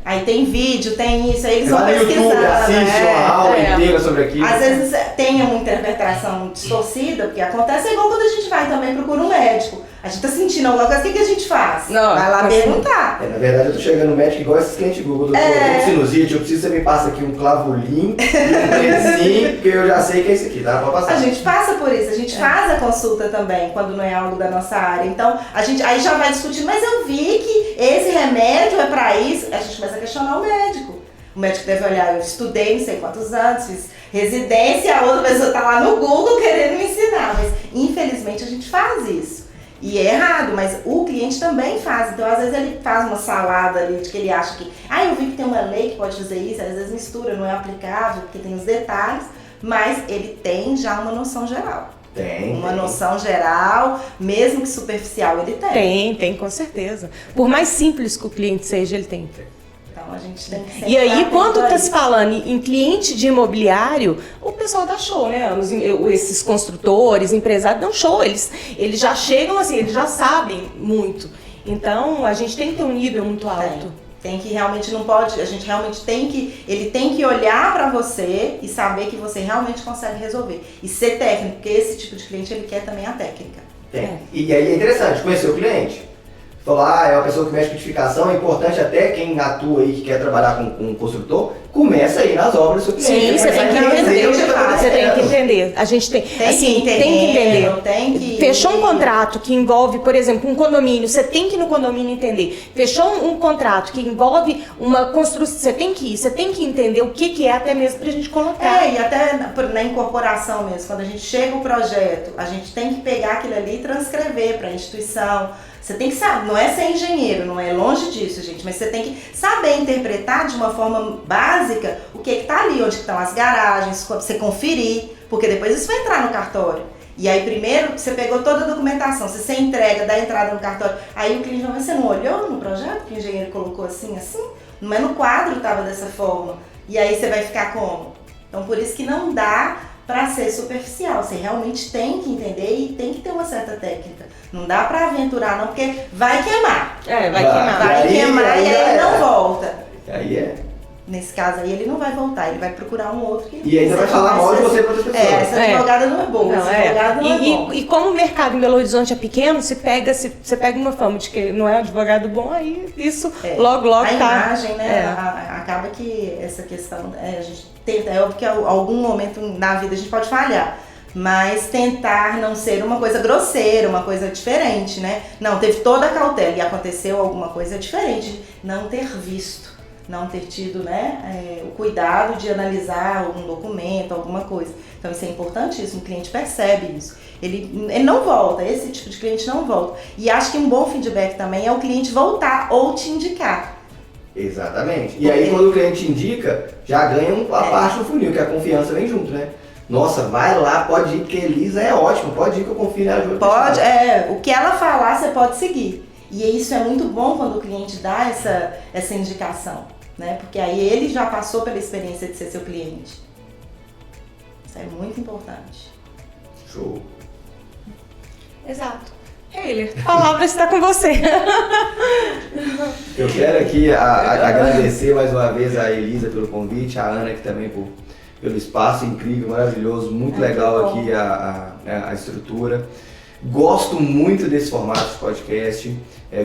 Aí tem vídeo, tem isso, aí eles vão pesquisando. YouTube, assiste uma aula inteira sobre aquilo. Às vezes tem uma interpretação distorcida, porque acontece igual quando a gente vai também procura um médico. A gente tá sentindo alguma coisa, o que a gente faz? Não, vai lá perguntar. Na verdade, eu tô chegando no médico igual esses clientes Google. Doutor, eu tô com sinusite, eu preciso que você me passe aqui um clavulim, um trezinho, porque eu já sei que é isso aqui, tá? Pode passar. A gente passa por isso, a gente faz a consulta também, quando não é algo da nossa área. Então, a gente aí já vai discutindo, mas eu vi que esse remédio é pra isso. A gente começa a questionar o médico. O médico deve olhar, eu estudei não sei quantos anos, fiz residência, a outra pessoa está lá no Google querendo me ensinar. Mas, infelizmente, a gente faz isso. E é errado, mas o cliente também faz. Então, às vezes, ele faz uma salada ali de que ele acha que... eu vi que tem uma lei que pode fazer isso. Às vezes mistura, não é aplicável, porque tem os detalhes. Mas ele tem já uma noção geral. Uma noção geral, mesmo que superficial, ele tem. Tem, com certeza. Por mais simples que o cliente seja, ele tem. Então a gente tem que sempre... E aí, quando está se falando em cliente de imobiliário, o pessoal dá show, né? Esses construtores, empresários dão show. Eles já chegam assim, eles já sabem muito. Então, a gente tem que ter um nível muito alto. Tem que realmente, não pode, a gente realmente ele tem que olhar para você e saber que você realmente consegue resolver. E ser técnico, porque esse tipo de cliente, ele quer também a técnica. E aí é interessante, conhecer o cliente. Falar, é uma pessoa que mexe com edificação, é importante até quem atua aí, que quer trabalhar com um construtor, começa aí nas obras do seu cliente. Sim, você tem que entender. Você tem que entender. A gente tem que entender. Fechou um contrato que envolve, por exemplo, um condomínio, você tem que ir no condomínio entender. Fechou um contrato que envolve uma construção, você tem que entender o que é até mesmo pra gente colocar. E até na incorporação mesmo, quando a gente chega o projeto, a gente tem que pegar aquilo ali e transcrever para a instituição. Você tem que saber, não é ser engenheiro, não é longe disso, gente, mas você tem que saber interpretar de uma forma básica o que está ali, onde estão as garagens, você conferir, porque depois isso vai entrar no cartório. E aí primeiro você pegou toda a documentação, se você entrega, dá entrada no cartório, aí o cliente vai, você não olhou no projeto que o engenheiro colocou assim? Mas no quadro estava dessa forma. E aí você vai ficar como? Então por isso que não dá para ser superficial, você realmente tem que entender e tem que ter uma certa técnica. Não dá para aventurar não, porque vai queimar. Vai queimar e aí ele não volta. Nesse caso aí ele não vai voltar, ele vai procurar um outro que... E ainda vai falar mal de você para outra pessoa. Essa advogada não é boa, esse advogado não é bom. E como o mercado em Belo Horizonte é pequeno, você pega uma fama de que não é um advogado bom, aí isso logo a tá... imagem, né, acaba que essa questão, a gente tenta, é óbvio que em algum momento na vida a gente pode falhar, mas tentar não ser uma coisa grosseira, uma coisa diferente, né? Não, teve toda a cautela e aconteceu alguma coisa diferente, não ter visto. Não ter tido, né, o cuidado de analisar algum documento, alguma coisa. Então isso é importantíssimo, o cliente percebe isso. Ele não volta, esse tipo de cliente não volta. E acho que um bom feedback também é o cliente voltar ou te indicar. Exatamente. E aí quando o cliente indica, já ganha a parte do funil, que a confiança vem junto, né? Nossa, vai lá, pode ir, porque a Elisa é ótima, pode ir que eu confio nela. Pode, o que ela falar, você pode seguir. E isso é muito bom quando o cliente dá essa indicação, né? Porque aí ele já passou pela experiência de ser seu cliente. Isso é muito importante. Show. Exato. Ele, a palavra está com você. Eu quero aqui agradecer mais uma vez a Elisa pelo convite, a Ana aqui também pelo espaço incrível, maravilhoso, muito legal aqui a estrutura. Gosto muito desse formato de podcast,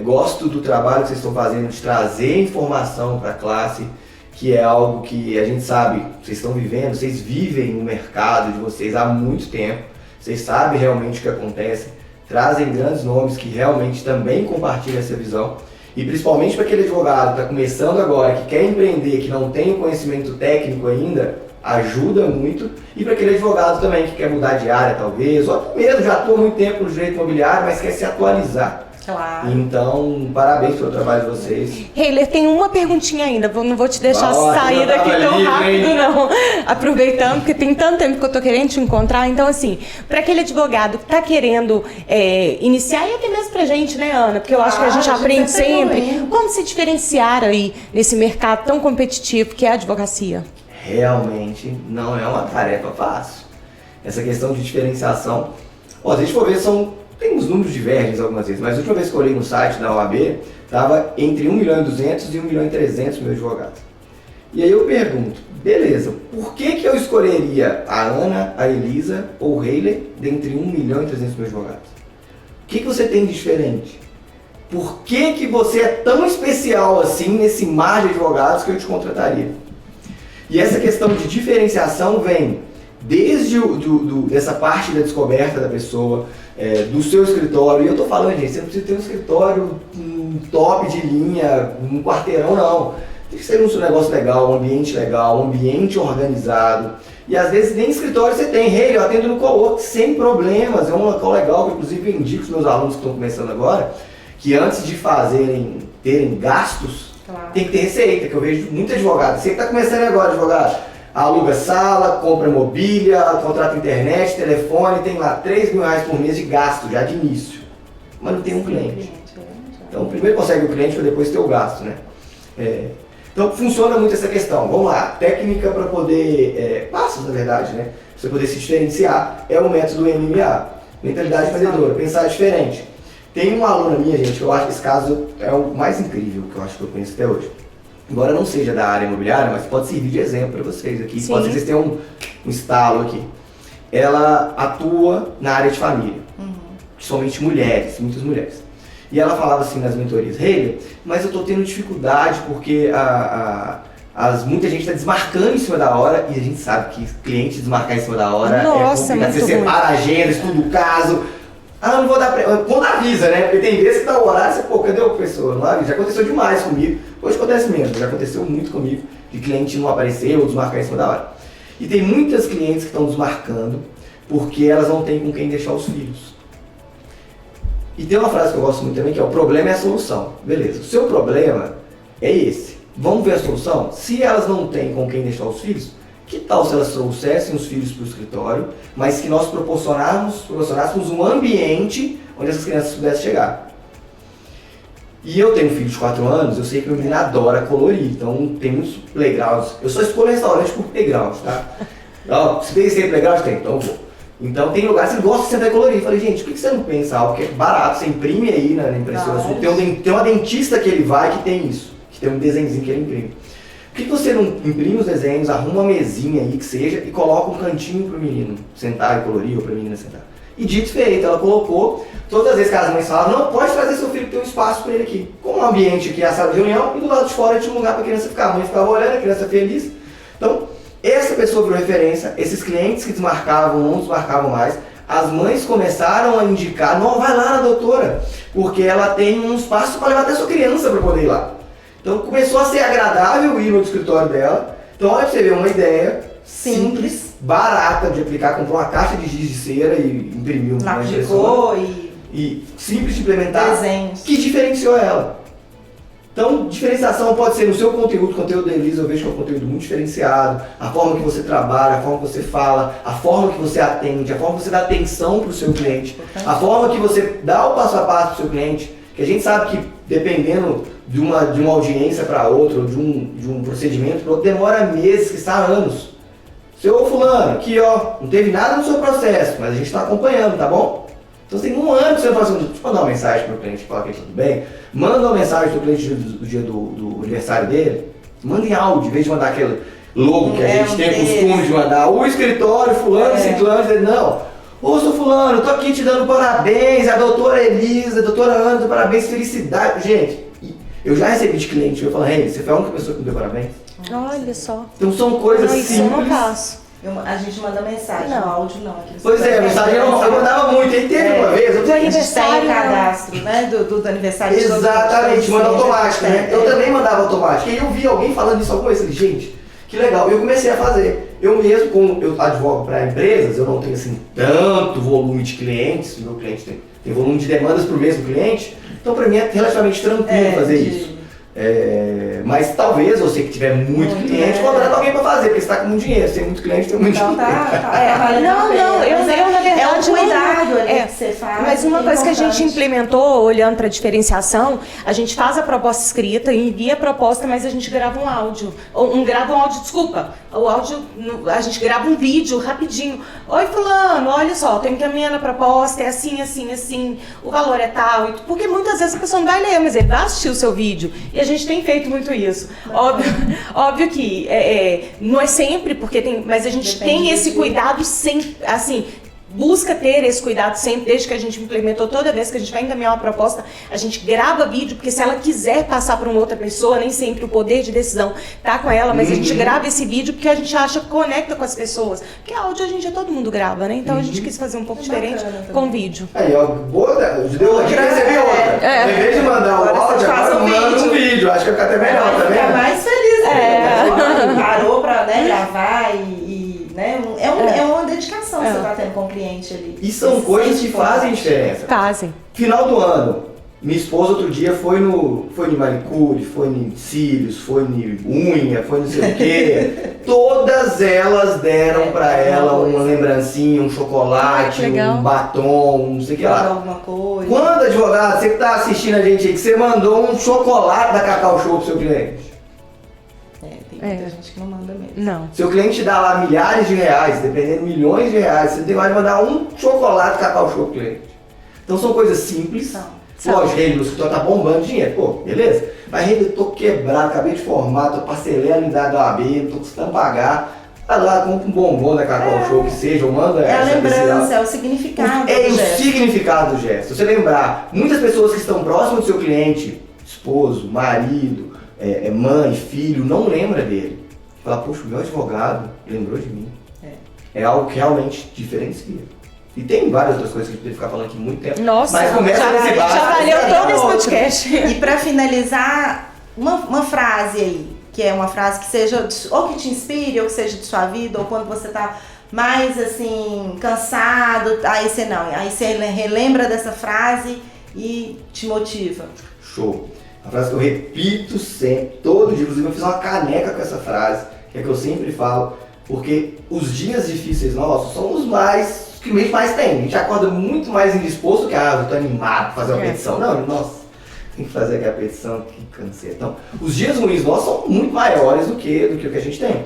gosto do trabalho que vocês estão fazendo de trazer informação para a classe, que é algo que a gente sabe, vocês estão vivendo, vocês vivem no mercado de vocês há muito tempo, vocês sabem realmente o que acontece, trazem grandes nomes que realmente também compartilham essa visão, e principalmente para aquele advogado que está começando agora, que quer empreender, que não tem o conhecimento técnico ainda, ajuda muito, e para aquele advogado também que quer mudar de área talvez, ou até mesmo já atua há muito tempo no direito imobiliário, mas quer se atualizar. Claro. Então, parabéns pelo trabalho de vocês. Heiler, tem uma perguntinha ainda, não vou te deixar sair daqui tão rápido, não. Aproveitando, porque tem tanto tempo que eu tô querendo te encontrar. Então, assim, para aquele advogado que tá querendo iniciar, e até mesmo pra gente, né, Ana? Porque eu acho que a gente aprende sempre. Como se diferenciar aí nesse mercado tão competitivo que é a advocacia? Realmente não é uma tarefa fácil. Essa questão de diferenciação, se a gente for ver, tem uns números divergentes algumas vezes, mas a última vez que eu olhei no site da OAB, estava entre 1.200.000 e 1.300.000 advogados. E aí eu pergunto, beleza, por que eu escolheria a Ana, a Elisa ou o Heiler dentre 1.300.000 advogados? O que você tem de diferente? Por que você é tão especial assim nesse mar de advogados que eu te contrataria? E essa questão de diferenciação vem desde dessa parte da descoberta da pessoa, do seu escritório. E eu estou falando, gente, você não precisa ter um escritório top de linha, um quarteirão, não. tem que ser um negócio legal, um ambiente organizado. E às vezes nem escritório você tem. Eu atendo no co-work sem problemas, é um local legal que inclusive eu indico os meus alunos que estão começando agora, que antes de terem gastos, tem que ter receita, que eu vejo muito advogado. Você que está começando agora, advogado, aluga sala, compra mobília, contrata internet, telefone, tem lá R$3.000 por mês de gasto já de início, mas não tem um cliente. Então primeiro consegue o cliente para depois ter o gasto, né? Então funciona muito essa questão. Vamos lá, técnica para poder, passos na verdade, né? Pra você poder se diferenciar é o método MMA, mentalidade empreendedora, pensar diferente. Tem uma aluna minha, gente, que eu acho que esse caso é o mais incrível que eu acho que eu conheço até hoje. Embora não seja da área imobiliária, mas pode servir de exemplo para vocês aqui. Sim. Pode ser que vocês tenham um estalo aqui. Ela atua na área de família, somente mulheres, muitas mulheres. E ela falava assim nas mentorias, mas eu tô tendo dificuldade porque muita gente está desmarcando em cima da hora e a gente sabe que cliente desmarcar em cima da hora é complicado. Você separa a agenda, estuda o caso. Não vou dar quando avisa, né? Porque tem vezes que dá o horário, você, cadê a pessoa? Não avisa. Já aconteceu demais comigo. Hoje acontece menos, já aconteceu muito comigo de cliente não aparecer ou desmarcar em cima da hora. E tem muitas clientes que estão desmarcando porque elas não têm com quem deixar os filhos. E tem uma frase que eu gosto muito também, que é o problema é a solução. Beleza, o seu problema é esse. Vamos ver a solução? Se elas não têm com quem deixar os filhos, que tal se elas trouxessem os filhos para o escritório, mas que nós proporcionássemos um ambiente onde essas crianças pudessem chegar? E eu tenho um filho de 4 anos, eu sei que o menino adora colorir, então tem muitos playgrounds. Eu só escolho restaurante por playground, tá? Então, se tem playground, tem, então eu vou. Então tem lugares que você gosta de sentar e colorir. Eu falei, gente, por que você não pensa algo que é barato, você imprime aí na impressora sua? Tem uma dentista que ele vai que tem isso, que tem um desenhozinho que ele imprime. Por que você não imprime os desenhos, arruma uma mesinha aí que seja e coloca um cantinho pro menino sentar e colorir ou pra menina sentar? E dito feito, ela colocou, todas as vezes que as mães falavam, não, pode trazer seu filho que tem um espaço para ele aqui. Com um ambiente aqui, a sala de reunião, e do lado de fora tinha um lugar para a criança ficar. A mãe ficava olhando, a criança feliz. Então, essa pessoa virou referência, esses clientes que desmarcavam, não desmarcavam mais, as mães começaram a indicar, não, vai lá na doutora, porque ela tem um espaço para levar até sua criança para poder ir lá. Então começou a ser agradável ir no escritório dela. Então olha pra você ver, uma ideia simples, barata de aplicar, comprou uma caixa de giz de cera e imprimiu uma lápis de cor e simples de implementar, desenhos. Que diferenciou ela. Então, diferenciação pode ser no seu conteúdo, o conteúdo da Elisa eu vejo que é um conteúdo muito diferenciado, a forma que você trabalha, a forma que você fala, a forma que você atende, a forma que você dá atenção para o seu cliente, a forma que você dá o passo a passo para o seu cliente, que a gente sabe que dependendo de uma audiência para outra, ou de um procedimento para outro, demora meses, que está anos. Seu fulano, aqui ó, não teve nada no seu processo, mas a gente está acompanhando, tá bom? Então tem um ano que você não faz assim, deixa eu mandar uma mensagem para o cliente, falar que tudo bem, manda uma mensagem para o cliente do dia do aniversário dele, manda em áudio, em vez de mandar aquele logo que a gente tem o costume de mandar, o escritório, fulano, ciclano, não. Ô, seu fulano, tô aqui te dando parabéns, a doutora Elisa, a doutora Ana, parabéns, felicidade. Gente, eu já recebi de cliente, eu falo, você foi a única pessoa que me deu parabéns? Olha só. Então são coisas não, simples. Isso eu não faço. A gente manda mensagem, no áudio não. Pois é, mensagem eu mandava muito. E teve uma vez, a gente tem o cadastro, né, do aniversário. Exatamente, manda automático, né? Eu também mandava automático. E aí eu vi alguém falando isso alguma vez, eu falei, gente, que legal. E eu comecei a fazer. Eu mesmo, como eu advogo para empresas, eu não tenho assim tanto volume de clientes, meu cliente tem volume de demandas por mesmo cliente, então para mim é relativamente tranquilo fazer isso. Mas talvez você que tiver muito cliente, contrata alguém para fazer, porque você está com muito dinheiro, você tem muito cliente, tem muito dinheiro. Eu na verdade é um cuidado que você faz. Mas uma coisa que a gente implementou, olhando para a diferenciação, a gente faz a proposta escrita, envia a proposta, mas a gente grava um áudio. O áudio, a gente grava um vídeo rapidinho. Oi fulano, olha só, tô encaminhando a proposta, é assim, assim, assim, o valor é tal. Porque muitas vezes a pessoa não vai ler, mas ele vai assistir o seu vídeo. E a gente tem feito muito isso. Óbvio que não é sempre, mas a gente tem esse cuidado sempre, assim, busca ter esse cuidado sempre, desde que a gente implementou. Toda vez que a gente vai encaminhar uma proposta, a gente grava vídeo, porque se ela quiser passar para uma outra pessoa, nem sempre o poder de decisão tá com ela, mas a gente grava esse vídeo porque a gente acha que conecta com as pessoas. Porque áudio a gente todo mundo grava, né? Então a gente quis fazer um pouco diferente com vídeo. Aí, ó, deu uma dica, recebi outra. Em vez de mandar o áudio, agora manda um vídeo. Acho que vai ficar até melhor, tá vendo? Fica mais feliz. né, gravar né, é uma dedicação que você está tendo com o cliente ali. E são coisas que fazem diferença. Fazem. Final do ano, minha esposa outro dia foi no manicure, foi em cílios, foi em unha, foi não sei o quê. Todas elas deram pra ela uma lembrancinha, um chocolate, um batom, não sei o que lá. Alguma coisa. Quando, advogado, você que tá assistindo a gente aí, que você mandou um chocolate da Cacau Show pro seu cliente? Tem muita gente que não manda mesmo. Não. Seu cliente dá lá milhares de reais, dependendo milhões de reais, você tem mais de mandar um chocolate Cacau Show pro cliente. Então são coisas simples. Lógico, ele no escritório tá bombando dinheiro, pô, beleza? Mas eu tô quebrado, acabei de formar, tô parcelando em da OAB, não tô custando pagar. Vai lá, compra um bombom da Cacau Show, que seja, ou manda a lembrança, especial. é o significado É do o gesto. significado do gesto. Se você lembrar, muitas pessoas que estão próximas do seu cliente, esposo, marido, mãe, filho, não lembra dele. Fala, poxa, o meu advogado lembrou de mim. É algo que realmente diferencia. E tem várias outras coisas que a gente poderia ficar falando aqui muito tempo. Nossa, mas começa já valeu todo esse podcast. E pra finalizar, uma frase aí, que é uma frase que seja, ou que te inspire, ou que seja de sua vida, ou quando você tá mais assim, cansado, aí você relembra dessa frase e te motiva. Show. Uma frase que eu repito sempre, todo dia, inclusive eu fiz uma caneca com essa frase, que é que eu sempre falo, porque os dias difíceis nossos são os que o mês mais tem. A gente acorda muito mais indisposto que, eu tô animado pra fazer uma petição. Não, nossa, tem que fazer aquela petição, que canseiro. Então, os dias ruins nossos são muito maiores do que o que a gente tem.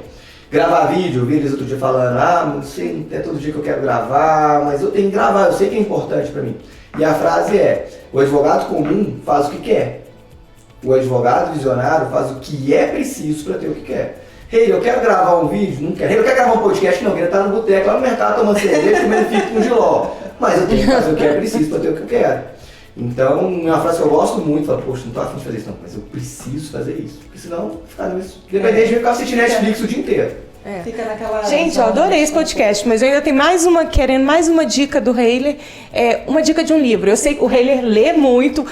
Gravar vídeo, eu vi eles outro dia falando, não sei, não é todo dia que eu quero gravar, mas eu tenho que gravar, eu sei que é importante pra mim. E a frase é, o advogado comum faz o que quer. O advogado visionário faz o que é preciso para ter o que quer. Eu quero gravar um vídeo? Não quero. Eu quero gravar um podcast? Não, eu quero estar no boteco, lá no mercado, tomando cerveja, comendo fico com giló. Mas eu tenho que fazer o que é preciso para ter o que eu quero. Então, é uma frase que eu gosto muito, falo, poxa, não tô afim de fazer isso não, mas eu preciso fazer isso. Porque senão, ficar nisso. Independente de ficar assistindo Netflix o dia inteiro. Fica naquela... Gente, eu adorei esse podcast, mas eu ainda tenho querendo mais uma dica do Heiler, uma dica de um livro. Eu sei que o Heiler lê muito.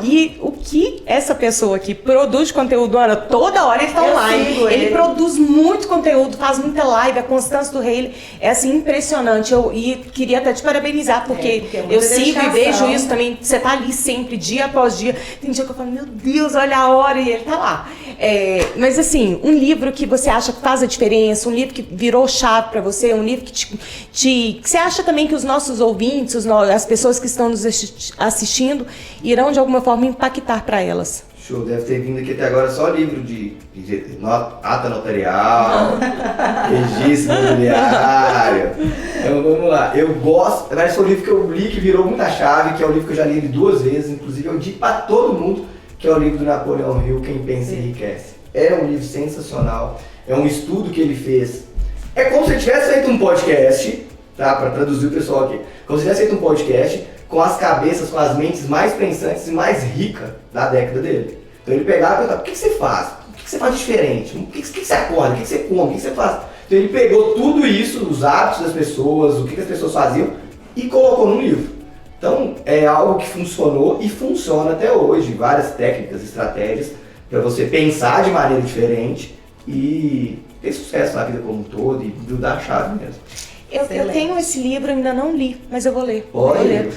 E o que essa pessoa aqui produz de conteúdo, Ana, toda hora ele tá online. Ele produz muito conteúdo, faz muita live, a constância do Heiler é assim impressionante. E queria até te parabenizar, porque eu sigo e vejo isso também. Você tá ali sempre, dia após dia. Tem dia que eu falo, meu Deus, olha a hora, e ele tá lá. Mas assim, um livro que você acha que faz a diferença, um livro que virou chave pra você, um livro que você acha também que os nossos ouvintes, as pessoas que estão nos assistindo, irão de alguma forma impactar para elas. Show, deve ter vindo aqui até agora só livro de ata notarial, registro imobiliário. Então vamos lá, eu gosto, mas foi um livro que eu li que virou muita chave, que é um livro que eu já li 2 vezes, inclusive eu digo para todo mundo, que é o livro do Napoleão Hill, Quem Pensa Enriquece. É um livro sensacional, é um estudo que ele fez. É como se ele tivesse feito um podcast, tá? Para traduzir o pessoal aqui, como se tivesse feito um podcast com as cabeças, com as mentes mais pensantes e mais ricas da década dele. Então ele pegava e perguntava, o que você faz? O que você faz de diferente? O que você acorda? O que você come? O que você faz? Então ele pegou tudo isso, os hábitos das pessoas, o que as pessoas faziam e colocou no livro. Então é algo que funcionou e funciona até hoje. Várias técnicas, estratégias para você pensar de maneira diferente e ter sucesso na vida como um todo e mudar a chave mesmo. Eu tenho esse livro, ainda não li, mas eu vou ler. Olha,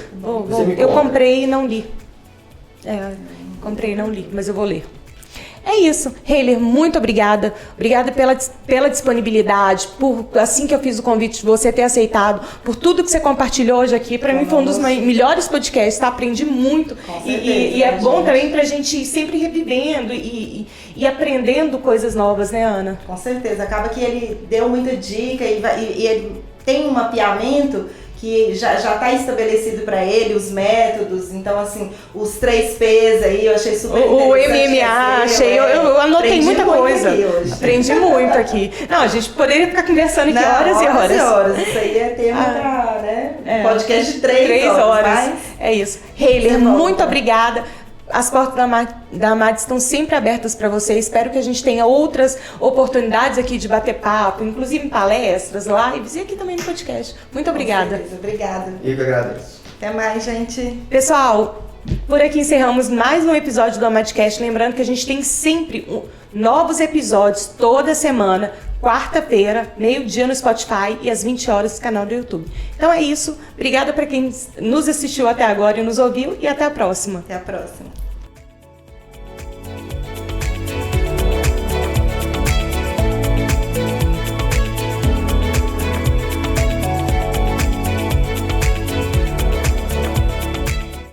eu comprei e não li. Comprei e não li, mas eu vou ler. É isso. Heiler, muito obrigada. Obrigada pela disponibilidade, por assim que eu fiz o convite de você ter aceitado, por tudo que você compartilhou hoje aqui. Para mim foi um dos melhores podcasts, tá? Aprendi muito. E é bom também pra gente ir sempre revivendo e aprendendo coisas novas, né, Ana? Com certeza. Acaba que ele deu muita dica e ele tem um mapeamento que já está estabelecido para ele, os métodos, então assim, os 3 P's aí, eu achei super interessante. Eu anotei muita coisa. Aprendi muito aqui. Não, a gente poderia ficar conversando aqui horas e horas. Isso aí é tema para, né? Podcast de 3 horas. Mas... É isso. Heiler, muito obrigada. As portas da AMAD estão sempre abertas para você. Espero que a gente tenha outras oportunidades aqui de bater papo, inclusive em palestras, lives e aqui também no podcast. Muito obrigada. Com certeza, obrigada. Eu que agradeço. Até mais, gente. Pessoal, por aqui encerramos mais um episódio do AMADcast. Lembrando que a gente tem sempre novos episódios toda semana quarta-feira, meio-dia no Spotify e às 20 horas no canal do YouTube. Então é isso. Obrigada para quem nos assistiu até agora e nos ouviu e até a próxima. Até a próxima.